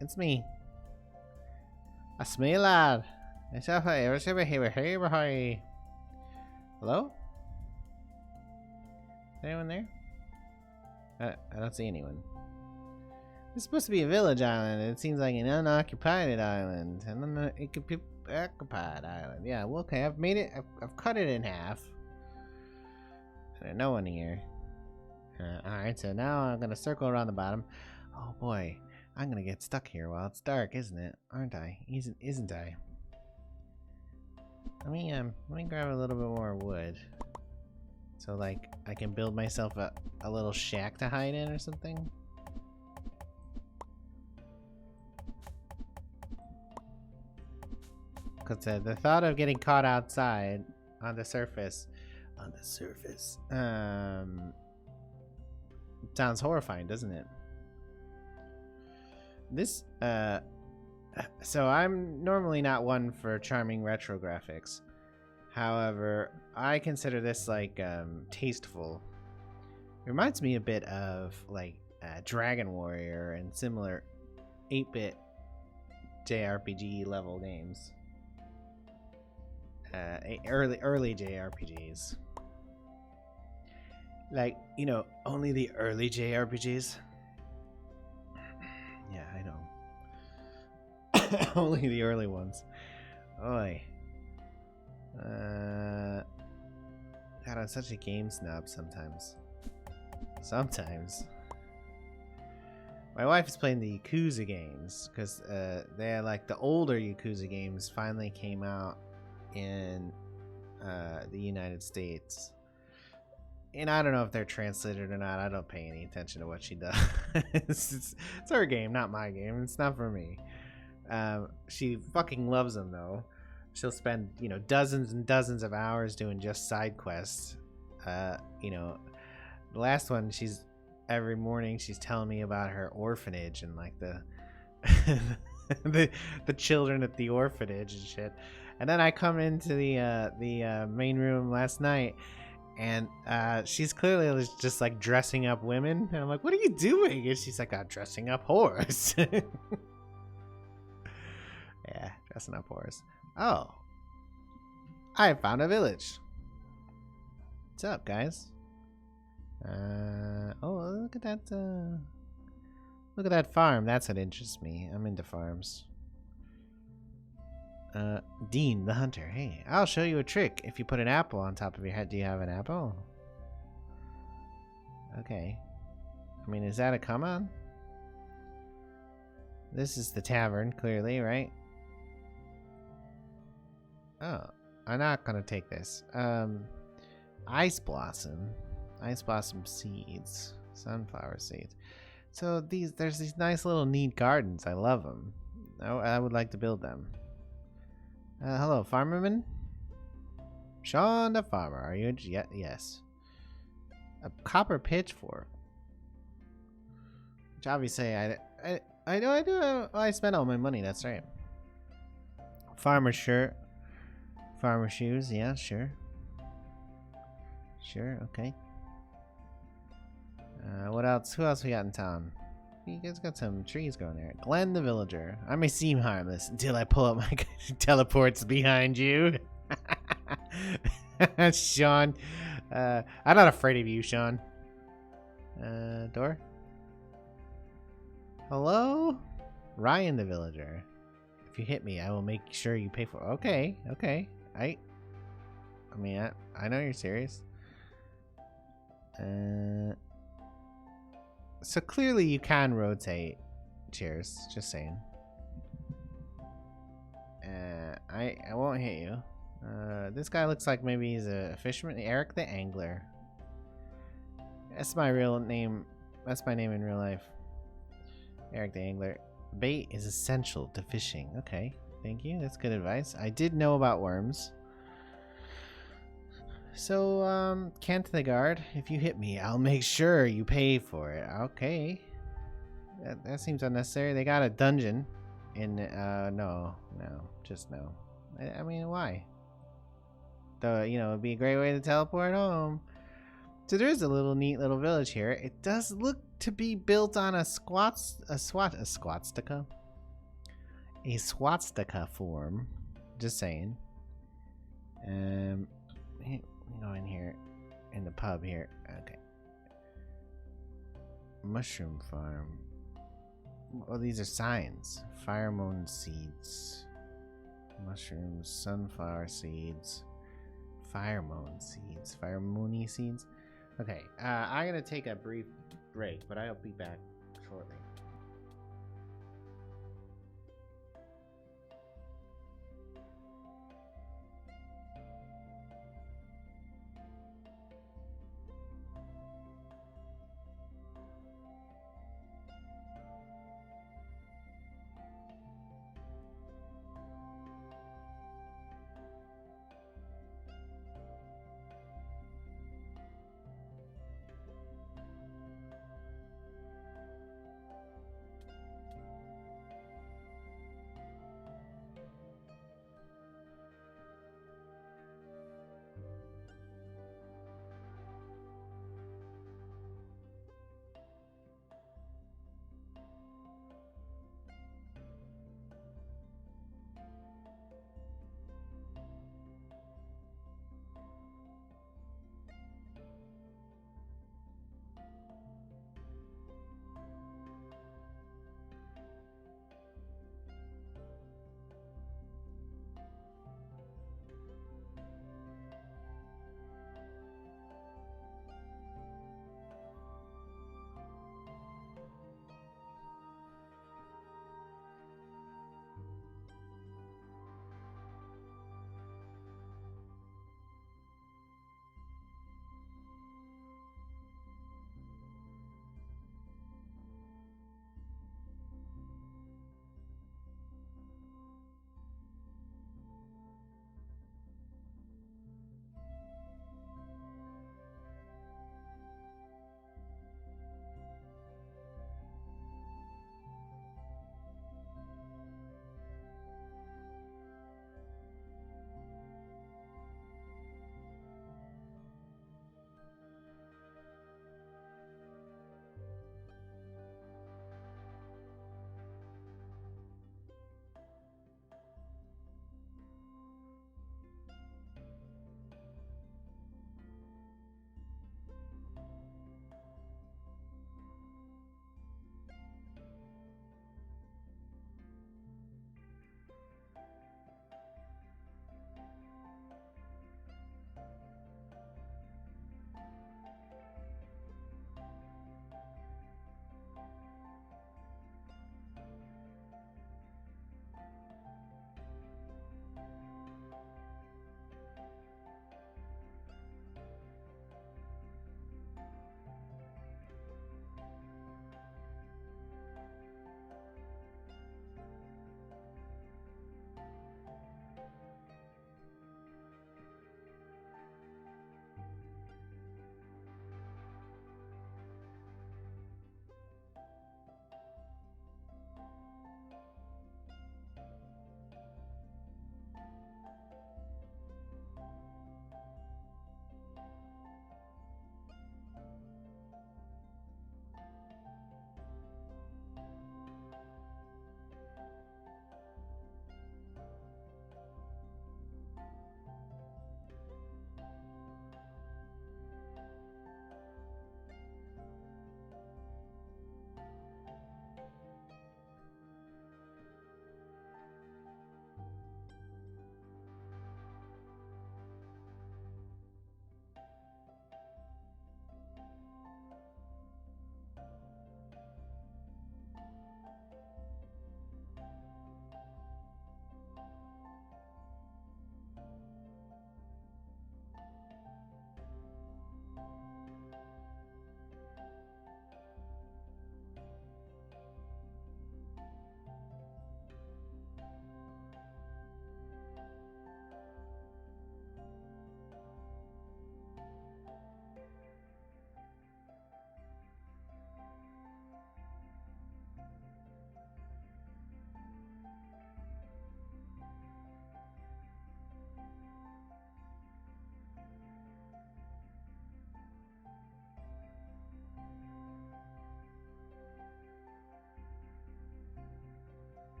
It's me. It's me, lad. Hello? Is anyone there? I don't see anyone. It's supposed to be a village island. It seems like an unoccupied island. And then it could be occupied island. Yeah, well, okay. I've made it. I've cut it in half. There's no one here. Alright, so now I'm gonna circle around the bottom. Oh boy, I'm gonna get stuck here while it's dark, isn't it? Aren't I? Isn't I? Let me grab a little bit more wood. So like I can build myself a little shack to hide in or something. Because the thought of getting caught outside on the surface sounds horrifying, doesn't it? This so I'm normally not one for charming retro graphics. However, I consider this like tasteful. It reminds me a bit of like Dragon Warrior and similar 8-bit JRPG level games. Early JRPGs. Like, you know, only the early JRPGs. Yeah, I know. Only the early ones. Oi. God, I'm such a game snob sometimes. Sometimes. My wife is playing the Yakuza games because they're like the older Yakuza games finally came out in the United States. And I don't know if they're translated or not. I don't pay any attention to what she does. It's her game, not my game. It's not for me. She fucking loves them though. She'll spend, dozens and dozens of hours doing just side quests. The last one, every morning she's telling me about her orphanage and like the the children at the orphanage and shit. And then I come into the main room last night, and she's clearly just like dressing up women, and I'm like, "What are you doing?" And she's like, "I'm dressing up whores." Yeah, dressing up whores. Oh, I found a village. What's up, guys? Oh, look at that. Look at that farm. That's what interests me. I'm into farms. Dean, the hunter. Hey, I'll show you a trick. If you put an apple on top of your head, do you have an apple? Okay. I mean, is that a come on? This is the tavern, clearly, right? Oh, I'm not gonna take this. Ice blossom seeds, sunflower seeds. So there's these nice little neat gardens. I love them. I would like to build them. Hello, farmerman. Sean the farmer. Are you? Yes. A copper pitchfork. Which obviously I know I do. I spent all my money. That's right. Farmer shirt. Farmer shoes. Yeah, sure. Sure. Okay. What else? Who else we got in town? You guys got some trees growing there. Glenn the villager. I may seem harmless until I pull up my teleports behind you. Sean. I'm not afraid of you, Sean. Door? Hello? Ryan the villager. If you hit me, I will make sure you pay for it. Okay, okay. I mean, I know you're serious. So clearly you can rotate chairs, just saying. I won't hit you. This guy looks like maybe he's a fisherman. Eric the angler. That's my real name. That's my name in real life. Eric the angler. Bait is essential to fishing. Okay, thank you. That's good advice. I did know about worms. So, Kent the guard, if you hit me, I'll make sure you pay for it. Okay. That seems unnecessary. They got a dungeon in, no, just no. I mean, why? Though, it'd be a great way to teleport home. So there is a neat little village here. It does look to be built on a swastika form. Just saying. Go in here, in the pub here. Okay. Mushroom farm. Oh, these are signs. Pheromone seeds. Mushrooms, sunflower seeds. Pheromone seeds. Pheromone seeds. Okay, I'm gonna take a brief break, but I'll be back shortly.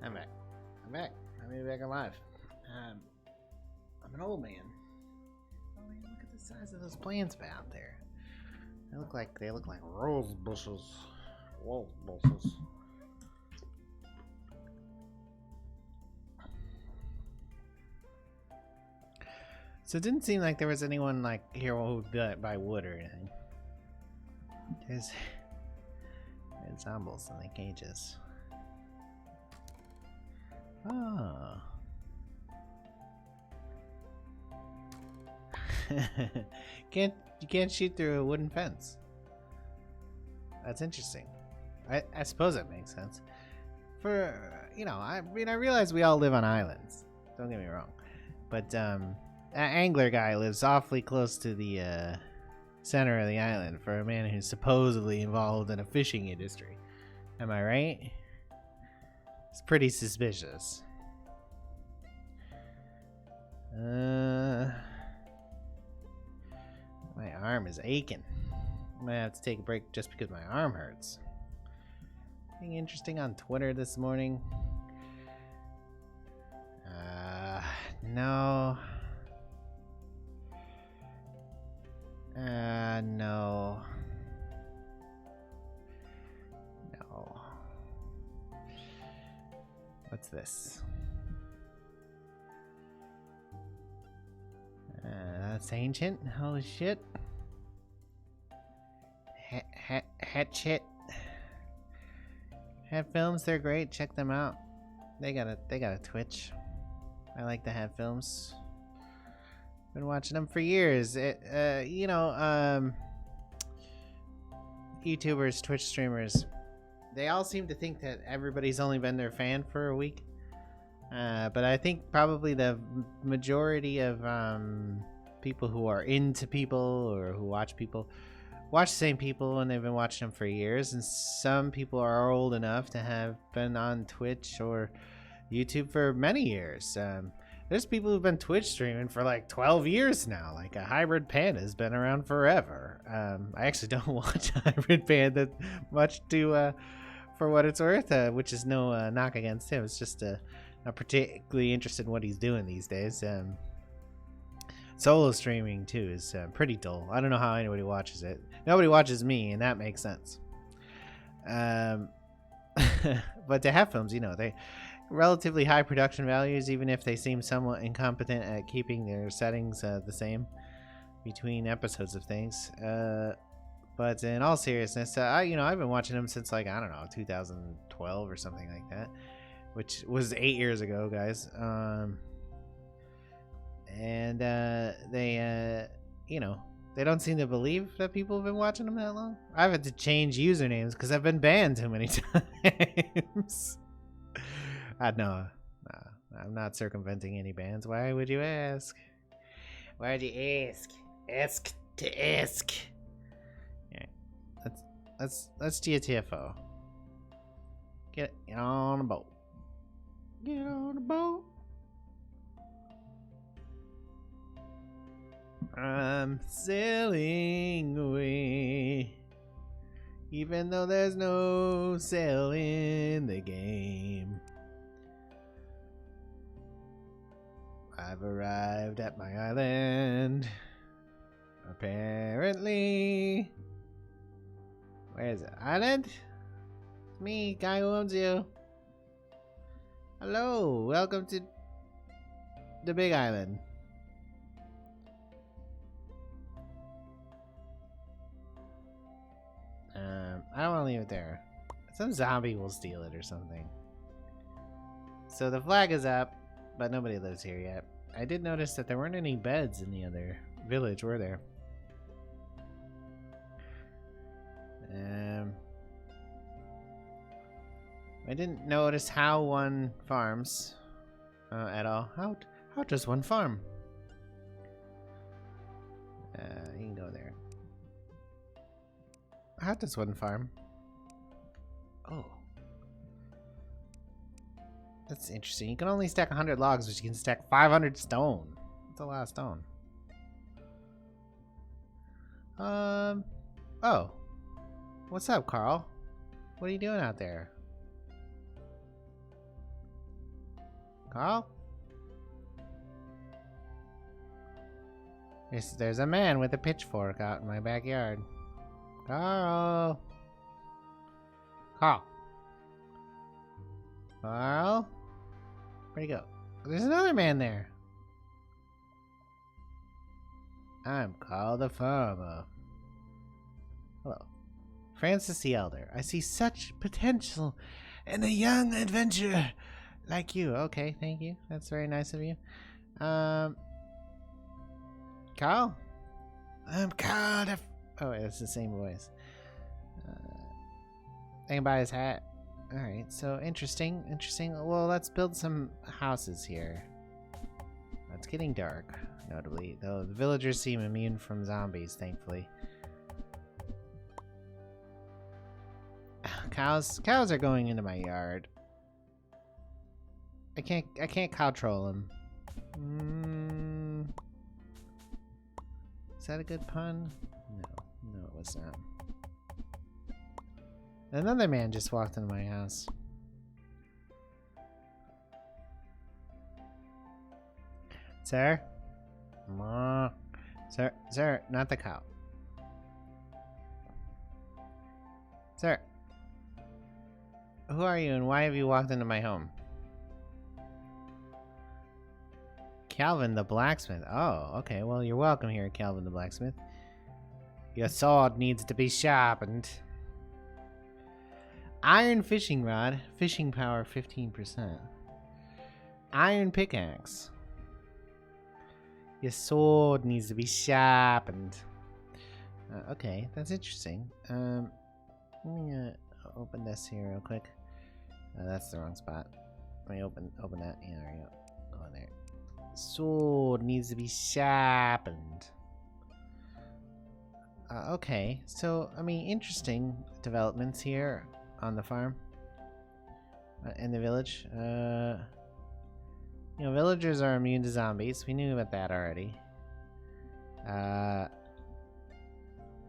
I'm back. I'm back. I made it back alive. I'm an old man. Oh man, look at the size of those plants out there. They look like rose bushes. Rose bushes. So it didn't seem like there was anyone like here who would buy wood or anything. There's zombies in the cages. Oh. You can't shoot through a wooden fence. That's interesting. I suppose that makes sense. For I mean I realize we all live on islands. Don't get me wrong. But that angler guy lives awfully close to the center of the island for a man who's supposedly involved in a fishing industry. Am I right? It's pretty suspicious. My arm is aching. I might have to take a break just because my arm hurts. Anything interesting on Twitter this morning? No. No. No. What's this? That's ancient. Holy shit. Hatchet. Hat films, they're great. Check them out. They got a Twitch. I like the hat films. Been watching them for years. YouTubers, Twitch streamers, they all seem to think that everybody's only been their fan for a week. But I think probably the majority of people who are into people or who watch people watch the same people and they've been watching them for years. And some people are old enough to have been on Twitch or YouTube for many years. There's people who've been Twitch streaming for like 12 years now. Like a Hybrid Panda has been around forever. I actually don't watch Hybrid Panda much for what it's worth, which is no knock against him. It's just not particularly interested in what he's doing these days. Solo streaming too is pretty dull. I don't know how anybody watches it. Nobody watches me, and that makes sense. But to have films, they relatively high production values, even if they seem somewhat incompetent at keeping their settings the same between episodes of things. But in all seriousness, I've been watching them since 2012 or something like that, which was 8 years ago, guys. And they don't seem to believe that people have been watching them that long. I've had to change usernames because I've been banned too many times. No, I'm not circumventing any bans. Why would you ask? Why'd you ask? Ask to ask. Yeah, let's GTFO. Get on a boat. Get on a boat. I'm sailing away, even though there's no sail in the game. I've arrived at my island. Apparently. Where is it? Island? It's me, guy who owns you. Hello, welcome to the Big Island. I don't want to leave it there. Some zombie will steal it or something. So the flag is up, but nobody lives here yet. I did notice that there weren't any beds in the other village, were there? I didn't notice how one farms at all. How does one farm? You can go there. How does one farm? Oh. That's interesting. You can only stack 100 logs, but you can stack 500 stone. That's a lot of stone. Oh. What's up, Carl? What are you doing out there? Carl? There's a man with a pitchfork out in my backyard. Carl! Carl! Carl? Where'd he go? There's another man there. I'm Carl the farmer. Hello. Francis the Elder. I see such potential in a young adventurer like you. Okay, thank you. That's very nice of you. Carl? I'm Carl the... Oh, wait, it's the same voice. I can buy his hat. Alright, so interesting. Well, let's build some houses here. It's getting dark, notably. Though the villagers seem immune from zombies, thankfully. Cows are going into my yard. I can't control them. Is that a good pun? No, it was not. Another man just walked into my house. Sir? Sir, not the cow. Sir. Who are you and why have you walked into my home? Calvin the blacksmith. Oh, okay. Well, you're welcome here, Calvin the blacksmith. Your sword needs to be sharpened. Iron fishing rod. Fishing power 15%. Iron pickaxe. Your sword needs to be sharpened. Okay, that's interesting. Let me open this here real quick. That's the wrong spot. Let me open that. Yeah, there we go. Go in there. Sword needs to be sharpened. Okay, so I mean, interesting developments here on the farm, in the village. You know, villagers are immune to zombies. We knew about that already.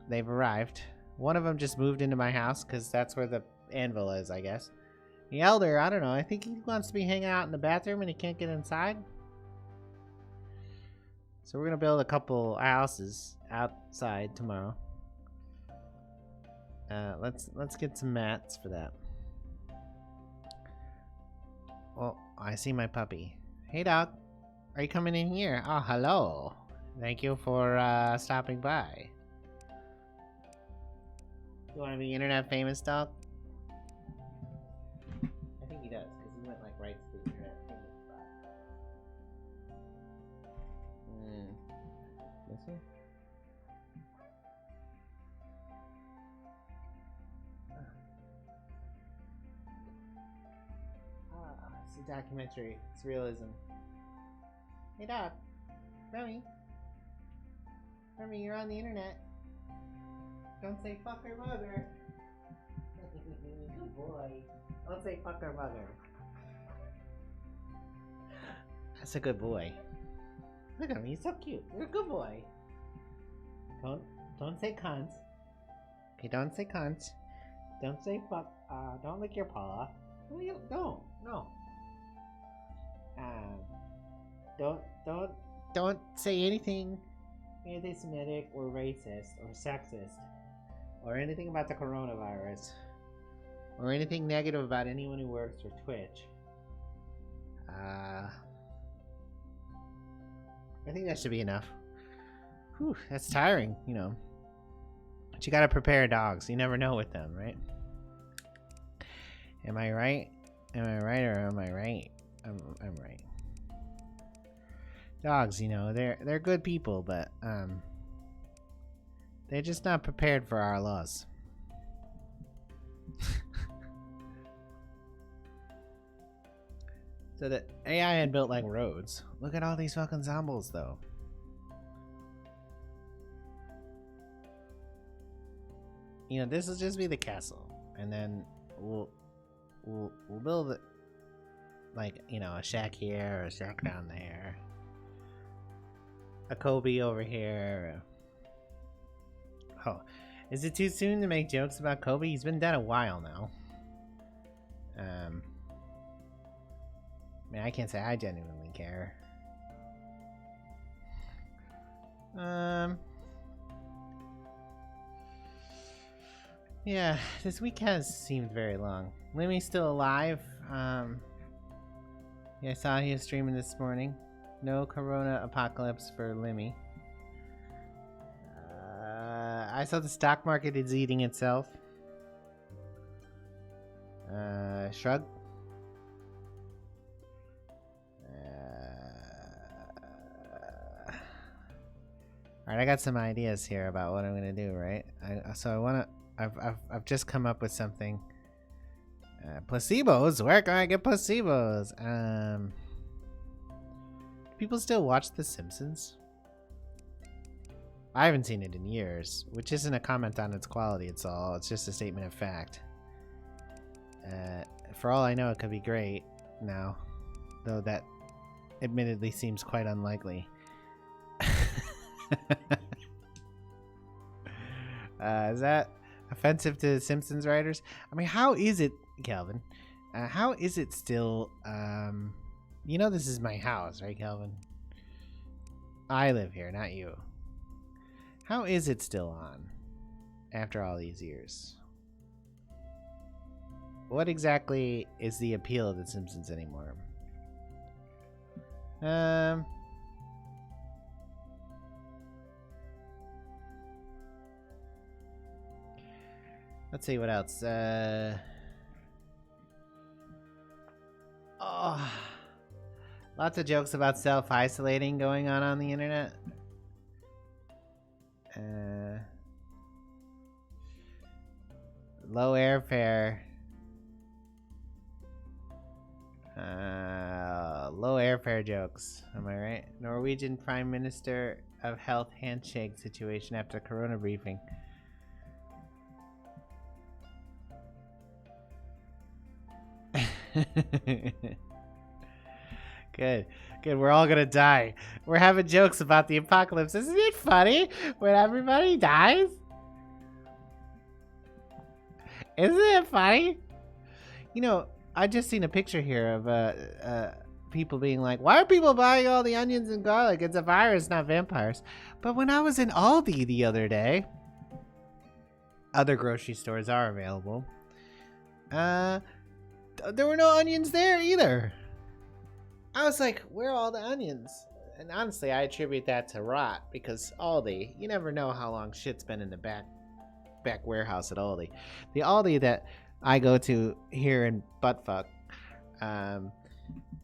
They've arrived. One of them just moved into my house because that's where the anvil is, I guess. The elder, I don't know. I think he wants to be hanging out in the bathroom and he can't get inside. So we're gonna build a couple houses outside tomorrow. Let's get some mats for that. Oh, I see my puppy. Hey, dog. Are you coming in here? Oh, hello. Thank you for stopping by. You want to be internet famous, dog? I think he does, because he went like right to the internet famous spot. This one? It's a documentary. It's realism. Hey, dog. Remy. Remy, you're on the internet. Don't say fuck her mother. Good boy. Don't say fuck her mother. That's a good boy. Look at him, he's so cute. You're a good boy. Don't say cunt. Okay, don't say cunt. Don't say fuck. Don't lick your paw. Don't. No. Don't say anything anti-Semitic or racist or sexist or anything about the coronavirus or anything negative about anyone who works for Twitch. I think that should be enough. Whew, that's tiring, you know. But you gotta prepare dogs. You never know with them, right? Am I right? Am I right or am I right? I'm right. Dogs, you know, they're good people, but they're just not prepared for our laws. So the AI had built like roads. Look at all these fucking zombies, though. You know, this will just be the castle, and then we'll build it like, you know, a shack here, or a shack down there, a Kobe over here. Oh, is it too soon to make jokes about Kobe? He's been dead a while now. mean, I can't say I genuinely care. Yeah, this week has seemed very long. Limmy's still alive. Yeah, I saw he was streaming this morning. No corona apocalypse for Limmy. I saw the stock market is eating itself. Shrug. Alright, I got some ideas here about what I'm gonna do, right? I've just come up with something. Placebos? Where can I get placebos? Do people still watch The Simpsons? I haven't seen it in years, which isn't a comment on its quality, it's just a statement of fact. For all I know, it could be great now, though that admittedly seems quite unlikely. Is that offensive to Simpsons writers? I mean, how is it, Calvin? How is it still, you know this is my house, right, Calvin? I live here, not you. How is it still on after all these years? What exactly is the appeal of The Simpsons anymore? Let's see what else. Oh, lots of jokes about self-isolating going on the internet. Low airfare. Low airfare jokes. Am I right? Norwegian Prime Minister of Health handshake situation after Corona briefing. Good. We're all gonna die. We're having jokes about the apocalypse. Isn't it funny when everybody dies? Isn't it funny? You know, I just seen a picture here of people being like, why are people buying all the onions and garlic? It's a virus, not vampires. But when I was in Aldi the other day, other grocery stores are available, there were no onions there either. I was like, where are all the onions? And honestly, I attribute that to rot, because Aldi, you never know how long shit's been in the back warehouse at Aldi. The Aldi that I go to here in Buttfuck,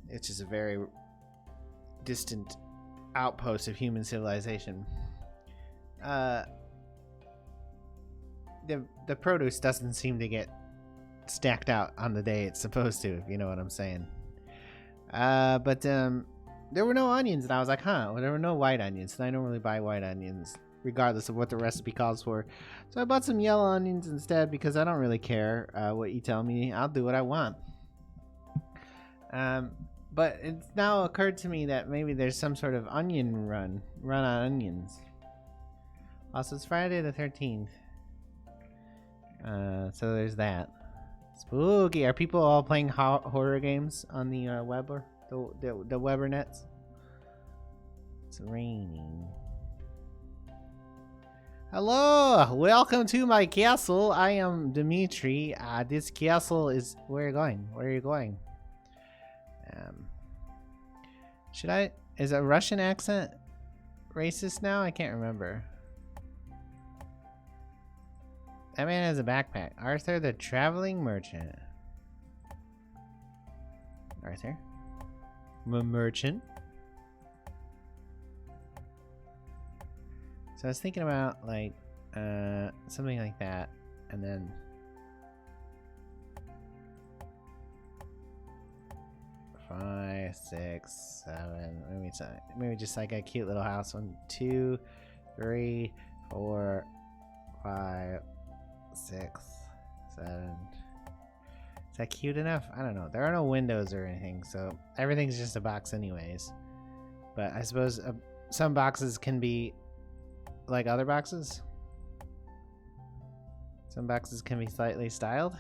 which is a very distant outpost of human civilization. The produce doesn't seem to get stacked out on the day it's supposed to, if you know what I'm saying. But there were no onions, and I was like, huh, well, there were no white onions, and I don't really buy white onions regardless of what the recipe calls for. So I bought some yellow onions instead, because I don't really care what you tell me. I'll do what I want. But it's now occurred to me that maybe there's some sort of onion run on onions. Also, it's Friday the 13th. So there's that. Spooky. Are people all playing horror games on the web or the Webernets? It's raining. Hello, welcome to my castle. I am Dimitri. This castle is where are you going? Where are you going? Should I? Is a Russian accent racist now? I can't remember. That man has a backpack. Arthur the traveling merchant. Arthur? Merchant? So I was thinking about like something like that, and then five, 6, 7. Maybe just like a cute little house. 1, 2, 3, 4, 5, 6, 7. Is that cute enough? I don't know. There are no windows or anything, so everything's just a box anyways. But I suppose some boxes can be like other boxes. Some boxes can be slightly styled.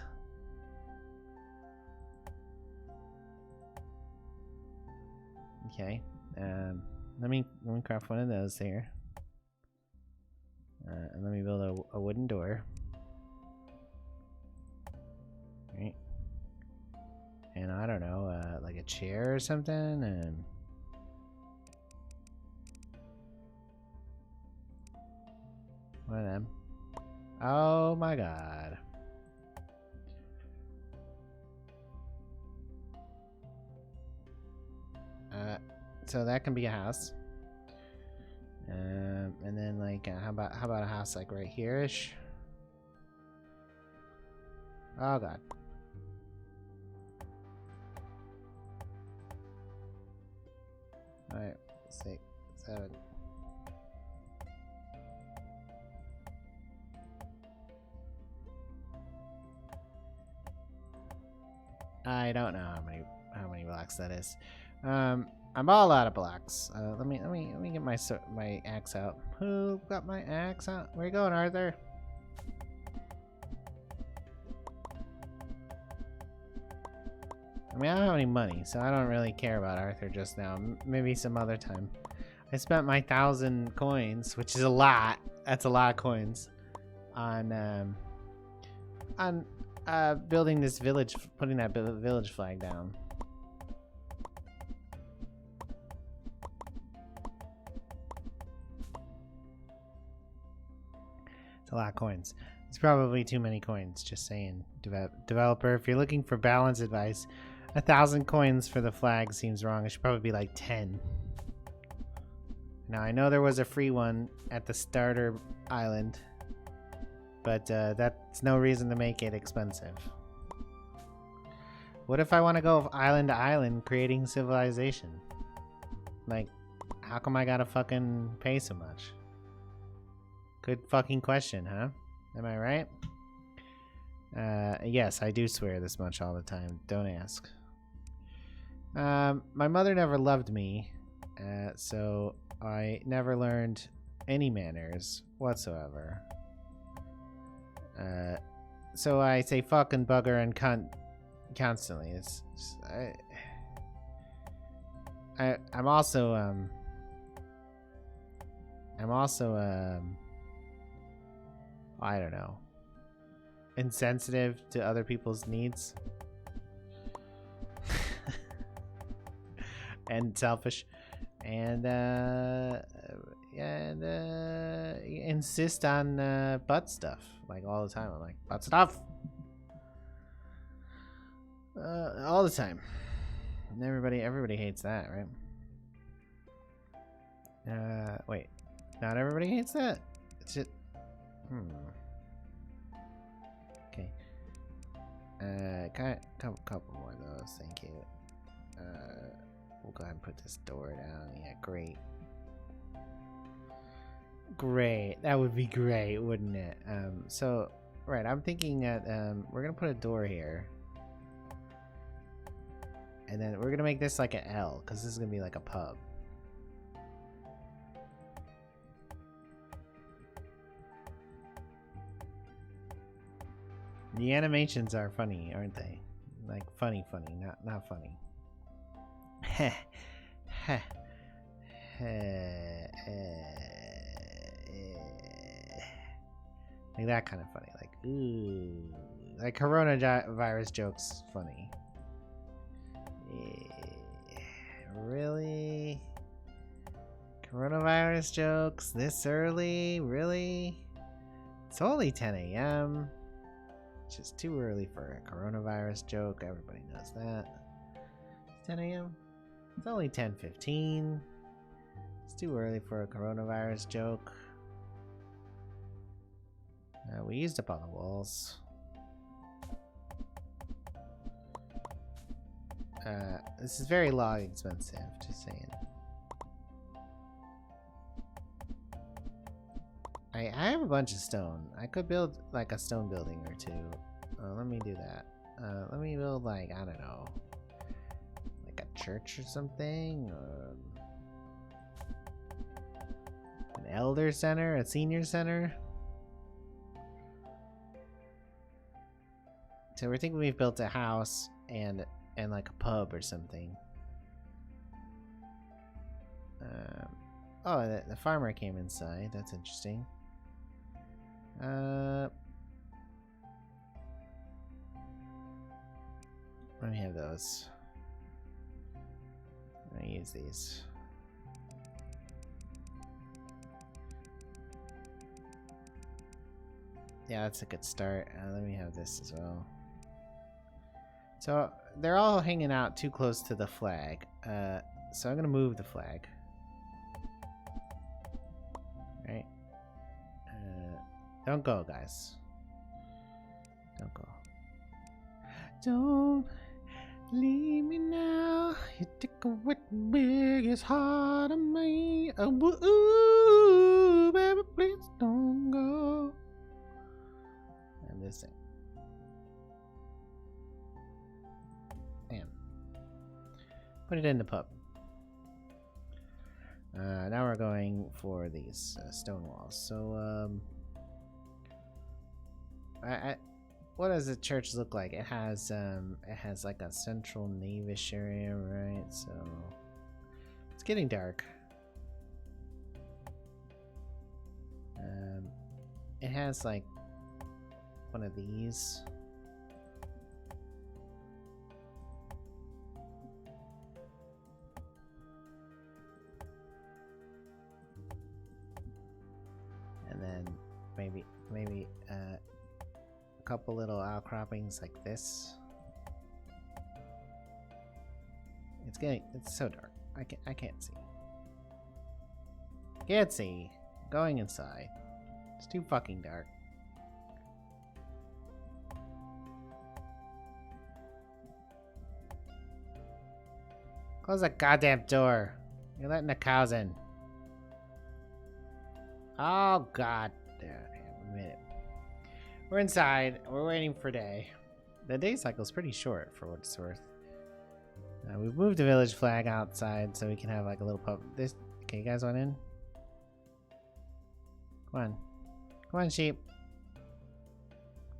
Okay. Let me craft one of those here. And let me build a wooden door. Right. And I don't know, like a chair or something, and one of them. Oh my god. So that can be a house. And then like how about a house like right here-ish? Oh god. Alright, 6, 7. I don't know how many blocks that is. I'm all out of blocks. Let me get my axe out. Who got my axe out? Where you going, Arthur? I mean, I don't have any money, so I don't really care about Arthur just now. Maybe some other time. I spent my 1,000 coins, which is a lot. That's a lot of coins, on building this village, putting that village flag down. It's a lot of coins. It's probably too many coins, just saying. Developer, if you're looking for balance advice, 1,000 coins for the flag seems wrong. It should probably be like 10. Now, I know there was a free one at the starter island, but that's no reason to make it expensive. What if I want to go island to island creating civilization? Like, how come I gotta fucking pay so much? Good fucking question, huh? Am I right? Yes, I do swear this much all the time. Don't ask. My mother never loved me, so I never learned any manners whatsoever. So I say fuck and bugger and cunt constantly. I'm also I don't know, insensitive to other people's needs. And selfish, and insist on butt stuff like all the time. I'm like, butt stuff all the time. And everybody hates that, right? Wait, not everybody hates that. It's just okay. Couple more of those, thank you. We'll go ahead and put this door down. Yeah, great. Great. That would be great, wouldn't it? So, right, I'm thinking that we're gonna put a door here. And then we're gonna make this like an L, because this is gonna be like a pub. The animations are funny, aren't they? Like funny, not funny. Like that kind of funny, like ooh, like coronavirus jokes funny. Really? Coronavirus jokes this early? Really? It's only 10 a.m. It's just too early for a coronavirus joke. Everybody knows that. It's 10 a.m. It's only 10:15. It's too early for a coronavirus joke. We used up all the walls. This is very log expensive, just saying. I have a bunch of stone. I could build like a stone building or two. Let me do that. Let me build like, I don't know, like a church or something, or an elder center, a senior center. So we're thinking we've built a house and like a pub or something. Oh, the farmer came inside. That's interesting. Let me have those. I'm gonna use these. Yeah, that's a good start. Let me have this as well. So they're all hanging out too close to the flag. So I'm gonna move the flag. Right. Don't go, guys. Don't go. Don't leave me now. You take a wet biggest heart of me. Oh, ooh, baby, please don't go. And this thing. Damn. Put it in the pub. Now we're going for these stone walls. So, what does the church look like? It has like a central navish area, right? So it's getting dark. It has like one of these. And then maybe a couple little outcroppings like this. It's so dark. I can't see. Can't see. Going inside. It's too fucking dark. Close that goddamn door. You're letting the cows in. Oh god. There, we made it. We're inside. We're waiting for day. The day cycle is pretty short for what it's worth. We've moved the village flag outside so we can have like a little pub. Okay, you guys want in? Come on. Come on, sheep.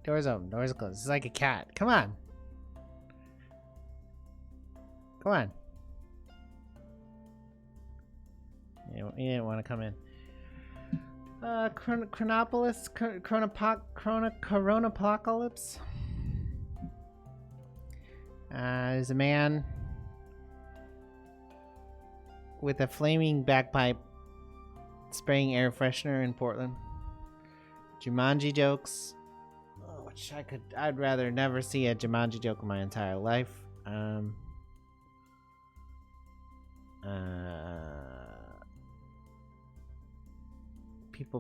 Doors open. Doors closed. This is like a cat. Come on. Come on. You didn't want to come in. Chronopolis? Coronapocalypse? There's a man with a flaming bagpipe spraying air freshener in Portland. Jumanji jokes. Oh, which I'd rather never see a Jumanji joke in my entire life.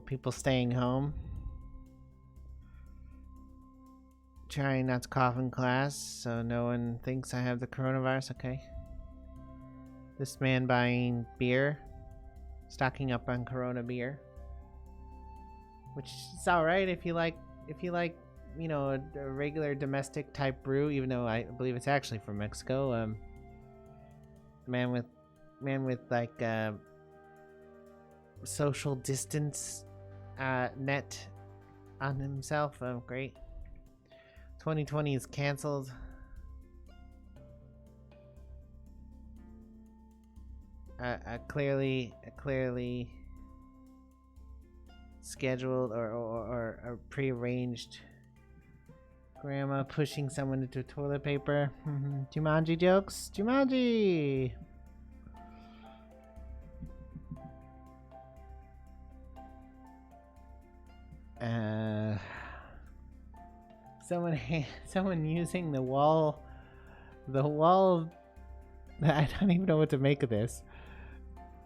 People staying home. Trying not to cough in class so no one thinks I have the coronavirus. Okay. This man buying beer. Stocking up on Corona beer. Which is alright if you like, you know, a regular domestic type brew, even though I believe it's actually from Mexico. Man with like social distance net on himself. Great. 2020 is canceled. A clearly scheduled or prearranged grandma pushing someone into toilet paper. Jumanji jokes. Jumanji. Someone using the wall. I don't even know what to make of this.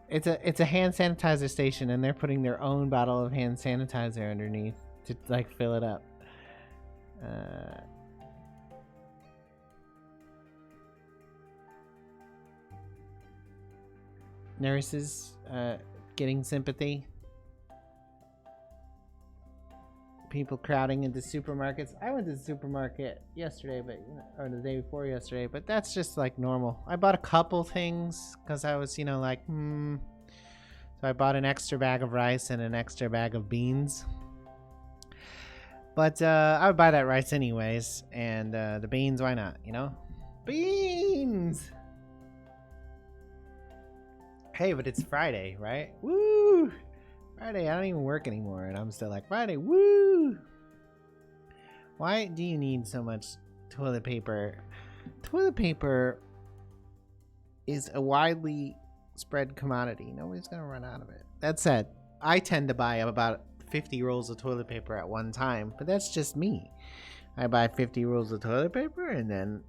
It's a hand sanitizer station, and they're putting their own bottle of hand sanitizer underneath to like fill it up. Nurses getting sympathy. People crowding into supermarkets. I went to the supermarket yesterday, or the day before yesterday, but that's just like normal. I bought a couple things because I was, like, So I bought an extra bag of rice and an extra bag of beans. But I would buy that rice anyways, and the beans, why not, Beans! Hey, but it's Friday, right? Woo! Friday, I don't even work anymore, and I'm still like, Friday, woo! Why do you need so much toilet paper? Toilet paper is a widely spread commodity. Nobody's gonna run out of it. That said, I tend to buy about 50 rolls of toilet paper at one time, but that's just me. I buy 50 rolls of toilet paper, and then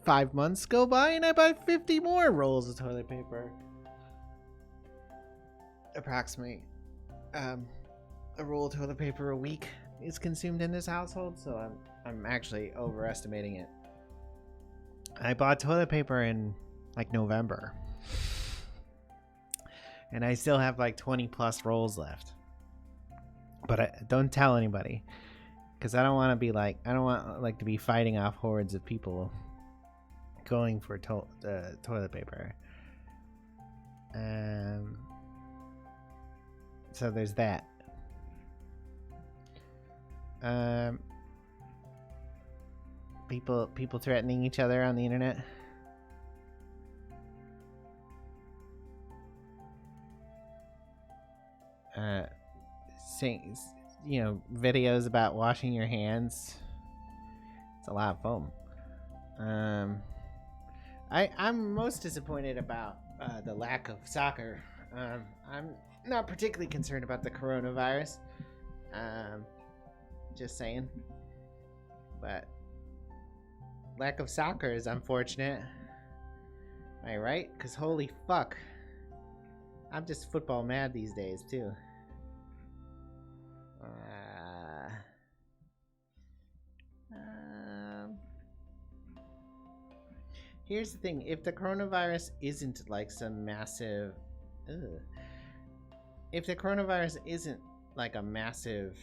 5 months go by, and I buy 50 more rolls of toilet paper. Approximately a roll of toilet paper a week is consumed in this household, so I'm actually overestimating it. I bought toilet paper in like November, and I still have like 20 plus rolls left. But don't tell anybody, because I don't want to be fighting off hordes of people going for toilet paper. So there's that. People threatening each other on the internet. Saying, videos about washing your hands. It's a lot of fun. I'm most disappointed about the lack of soccer. I'm not particularly concerned about the coronavirus. Just saying. But lack of soccer is unfortunate. Am I right? Because holy fuck. I'm just football mad these days, too. Here's the thing. If the coronavirus isn't like some massive... If the coronavirus isn't like a massive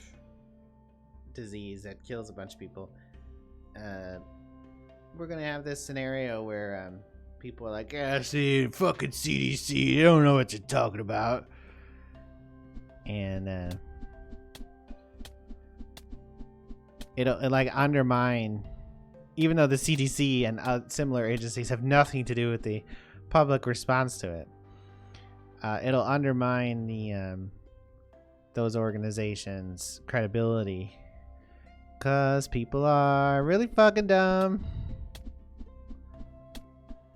disease that kills a bunch of people, we're gonna have this scenario where people are like, yeah, see, fucking CDC, you don't know what you're talking about. And it'll like undermine, even though the CDC and similar agencies have nothing to do with the public response to it. It'll undermine the those organizations' credibility, because people are really fucking dumb.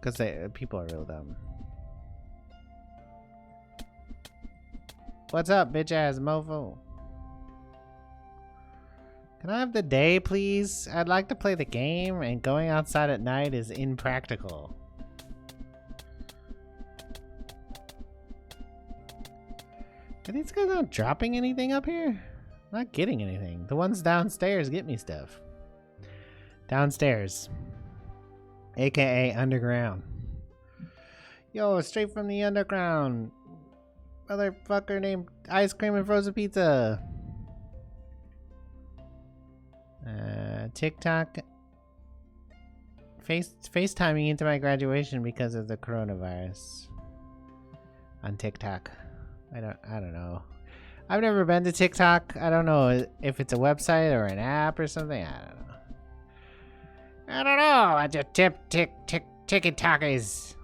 Because people are real dumb. What's up, bitch ass mofo? Can I have the day, please? I'd like to play the game, and going outside at night is impractical. Are these guys not dropping anything up here? Not getting anything. The ones downstairs get me stuff. Downstairs. AKA underground. Yo, straight from the underground. Motherfucker named Ice Cream and Frozen Pizza. TikTok. FaceTiming into my graduation because of the coronavirus. On TikTok. I don't know. I've never been to TikTok. I don't know if it's a website or an app or something. I don't know. I just TikTokers.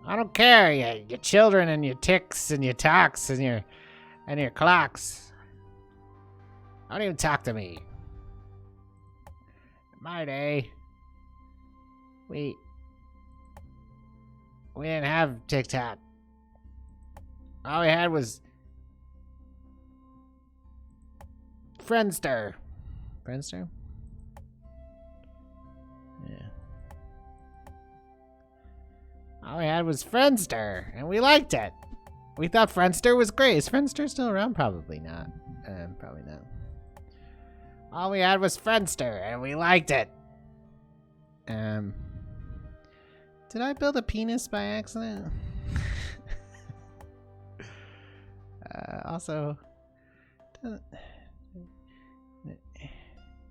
I don't care. Your children and your ticks and your talks and your clocks. Don't even talk to me. In my day, we didn't have TikTok. All we had was Friendster. Friendster? Yeah. All we had was Friendster, and we liked it. We thought Friendster was great. Is Friendster still around? Probably not. Probably not. All we had was Friendster, and we liked it. Did I build a penis by accident? Also,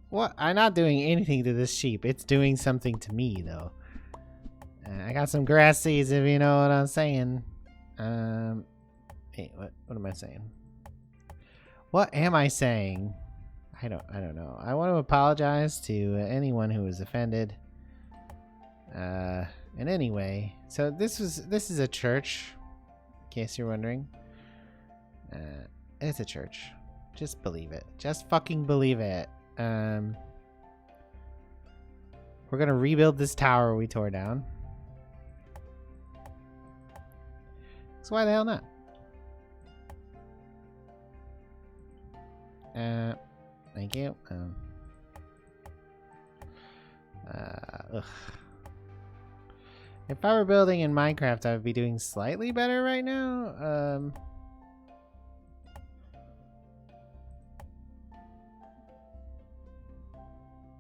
what? I'm not doing anything to this sheep. It's doing something to me, though. I got some grass seeds, if you know what I'm saying. Hey, what am I saying? What am I saying? I don't know. I want to apologize to anyone who was offended. In any way, so this is a church. case you're wondering. It's a church. Just believe it. Just fucking believe it. We're gonna rebuild this tower we tore down. So why the hell not? Thank you. Ugh. If I were building in Minecraft, I would be doing slightly better right now.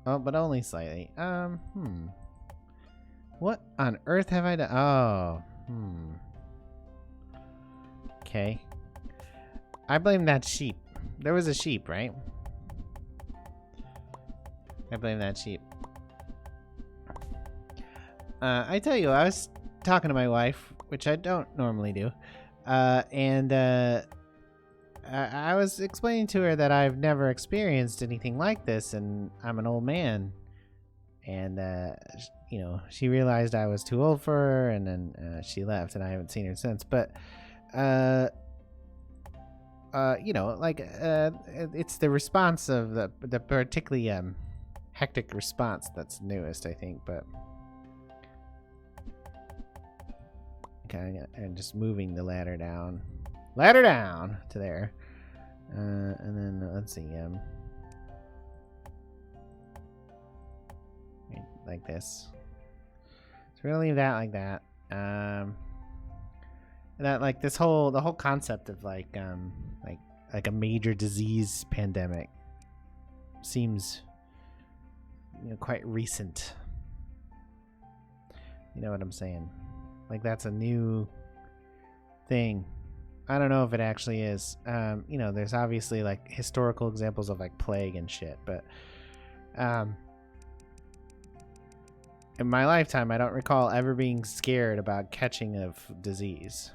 Oh, but only slightly. What on earth have I done? Oh, Okay. I blame that sheep. There was a sheep, right? I blame that sheep. I tell you, I was talking to my wife, which I don't normally do, and I was explaining to her that I've never experienced anything like this, and I'm an old man. And, you know, she realized I was too old for her, and then she left, and I haven't seen her since. But, you know, like, it's the response of the particularly hectic response that's newest, I think. But okay, and just moving the ladder down to there, and then let's see, like this. So we're gonna leave that like that. That like the whole concept of like a major disease pandemic seems, you know, quite recent. You know what I'm saying? Like that's a new thing. I don't know if it actually is. You know, there's obviously like historical examples of like plague and shit, but in my lifetime, I don't recall ever being scared about catching of disease.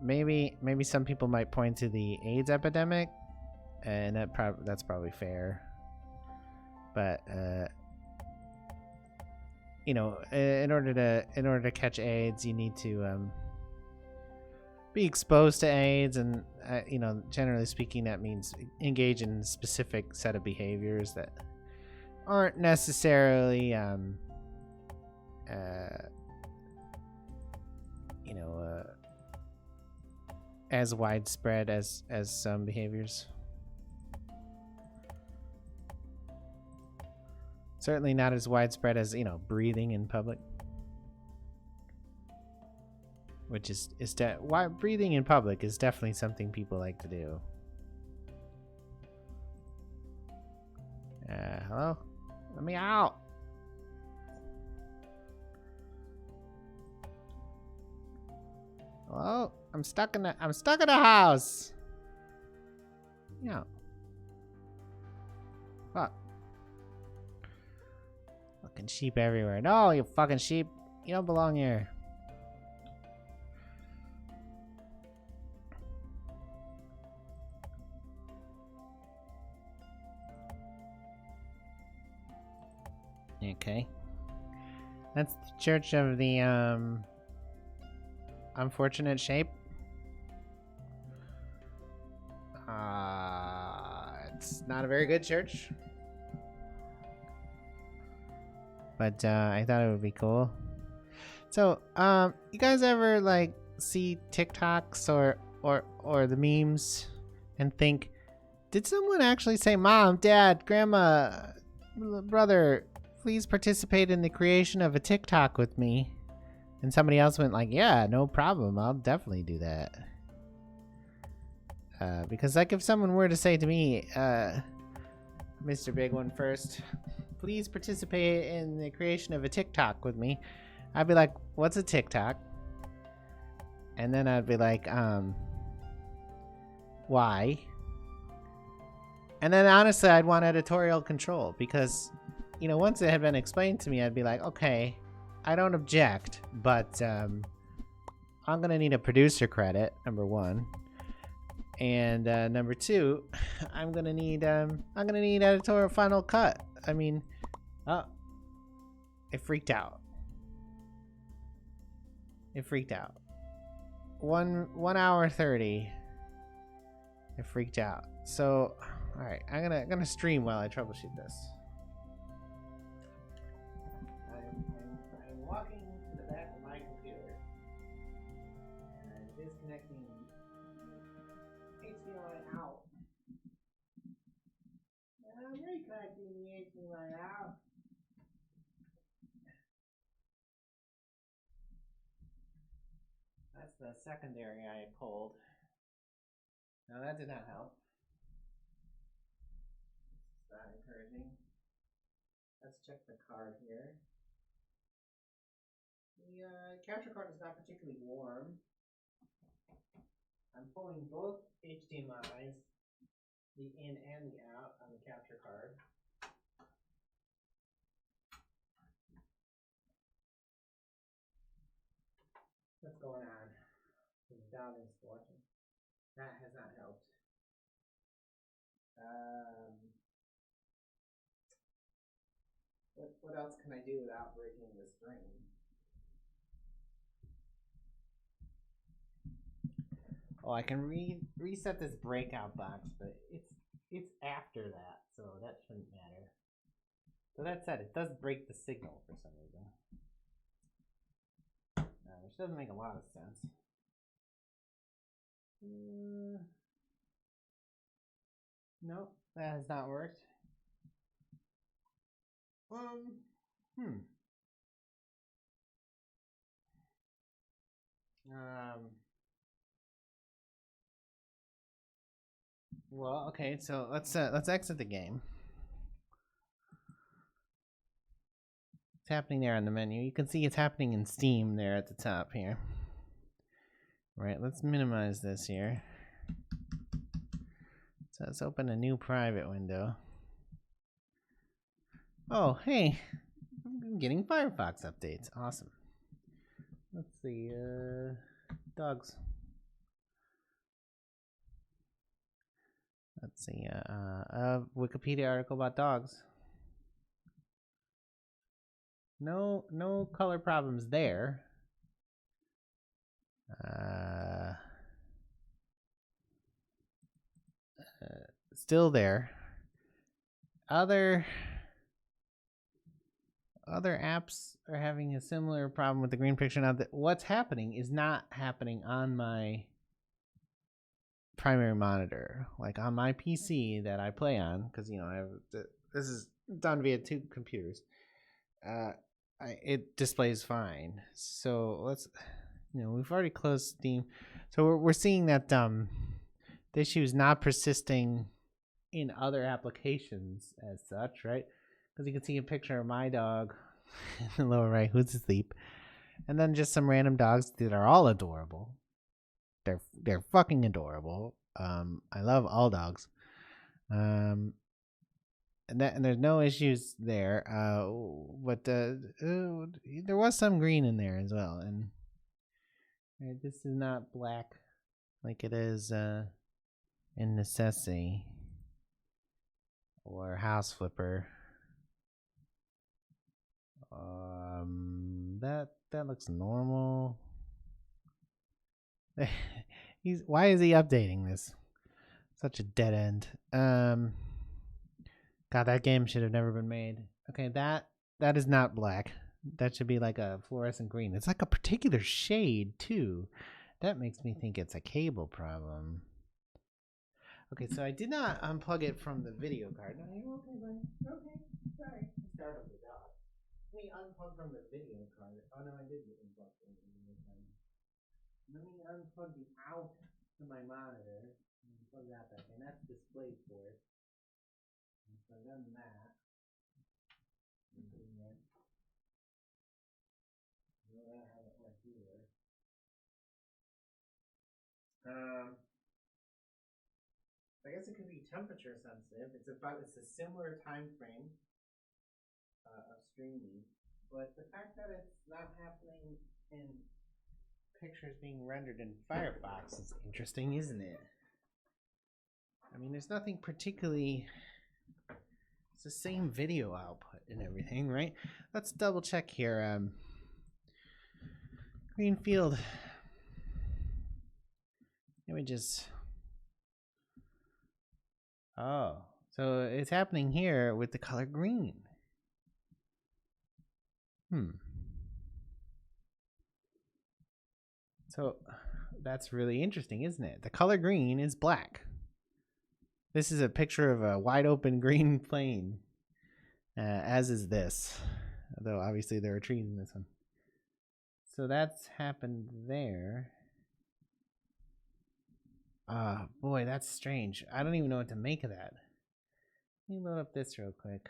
Maybe some people might point to the AIDS epidemic, and that's probably fair. But you know, in order to catch AIDS, you need to be exposed to AIDS, and you know, generally speaking, that means engage in a specific set of behaviors that aren't necessarily you know, as widespread as some behaviors. Certainly not as widespread as, you know, breathing in public, which is why breathing in public is definitely something people like to do. Hello? Let me out. Hello? I'm stuck in a house. Yeah. Fuck. Fucking sheep everywhere. No, you fucking sheep. You don't belong here. Okay. That's the Church of the Unfortunate Shape. It's not a very good church, but I thought it would be cool. So, you guys ever like see TikToks or the memes and think, did someone actually say, "Mom, Dad, Grandma, brother, please participate in the creation of a TikTok with me"? And somebody else went like, "Yeah, no problem. I'll definitely do that." Because like if someone were to say to me, Mr. Big One First, please participate in the creation of a TikTok with me, I'd be like, "What's a TikTok?" And then I'd be like, why? And then honestly, I'd want editorial control because, you know, once it had been explained to me, I'd be like, okay, I don't object, but I'm gonna need a producer credit, number one, and number two, I'm gonna need editorial final cut. I mean, it freaked out. It freaked out. 1 hour 30. I freaked out. So, all right, I'm gonna stream while I troubleshoot this. I'm walking to the back of my computer and I'm disconnecting HDMI out. And I'm reconnecting the HDMI out. That's the secondary I pulled. Now that did not help. It's not encouraging. Let's check the card here. The capture card is not particularly warm. I'm pulling both HDMIs, the in and the out, on the capture card. What's going on? The down installation. That has not helped. What else can I do without breaking the stream? Oh, I can reset this breakout box, but it's after that, so that shouldn't matter. So that said, it does break the signal for some reason, which doesn't make a lot of sense. No, that has not worked. Well, okay, so let's exit the game. It's happening there on the menu. You can see it's happening in Steam there at the top here. Right, let's minimize this here. So let's open a new private window. Oh, hey, I'm getting Firefox updates. Awesome. Let's see, dogs. Let's see, a Wikipedia article about dogs. No color problems there. Still there. Other apps are having a similar problem with the green picture. Now, that what's happening is not happening on my primary monitor, like on my PC that I play on, because you know I have this is done via two computers. It displays fine. So let's, we've already closed Steam, so we're seeing that the issue is not persisting in other applications as such, right? Because you can see a picture of my dog in the lower right who's asleep, and then just some random dogs that are all adorable. They're fucking adorable. I love all dogs. And there's no issues there. But there was some green in there as well, and this is not black like it is in Necesse or House Flipper. That looks normal. Why is he updating this? Such a dead end. God, that game should have never been made. Okay, that is not black. That should be like a fluorescent green. It's like a particular shade too. That makes me think it's a cable problem. Okay, so I did not unplug it from the video card. No, you're okay, buddy. Okay, sorry. Start up the dog. Let me unplug from the video card. Oh no, I did unplug from the video card. Let me unplug the out to my monitor and plug that back in. That's DisplayPort. So I've done that. That hasn't worked either. I guess it could be temperature sensitive. It's a similar time frame of streaming, but the fact that it's not happening in pictures being rendered in Firefox is interesting, isn't it? I mean, there's nothing particularly. It's the same video output and everything, right? Let's double check here. Greenfield. Images. Oh, so it's happening here with the color green. So that's really interesting, isn't it? The color green is black. This is a picture of a wide open green plain, as is this. Although obviously there are trees in this one. So that's happened there. Boy, that's strange. I don't even know what to make of that. Let me load up this real quick.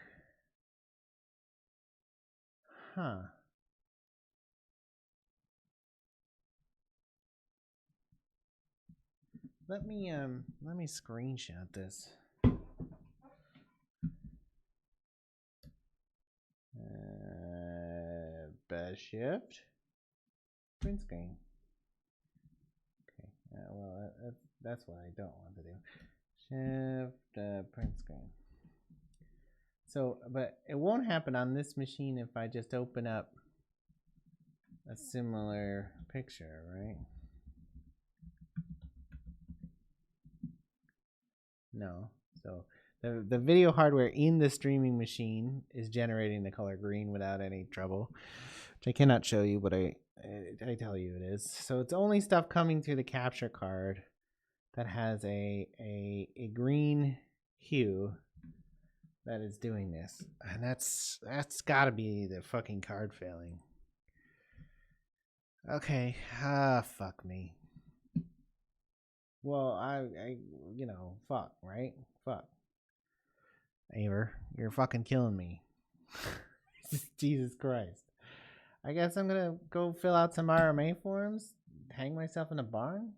Huh. Let me screenshot this. Best shift. Print screen. Okay. Well, that's what I don't want to do. Shift print screen. So, but it won't happen on this machine if I just open up a similar picture, right? No. So the video hardware in the streaming machine is generating the color green without any trouble, which I cannot show you, but I tell you it is. So it's only stuff coming through the capture card that has a green hue that is doing this, and that's got to be the fucking card failing. Okay, fuck me. Well, I you know, fuck, right? Fuck. Aver, you're fucking killing me. Jesus Christ. I guess I'm gonna go fill out some RMA forms, hang myself in a barn.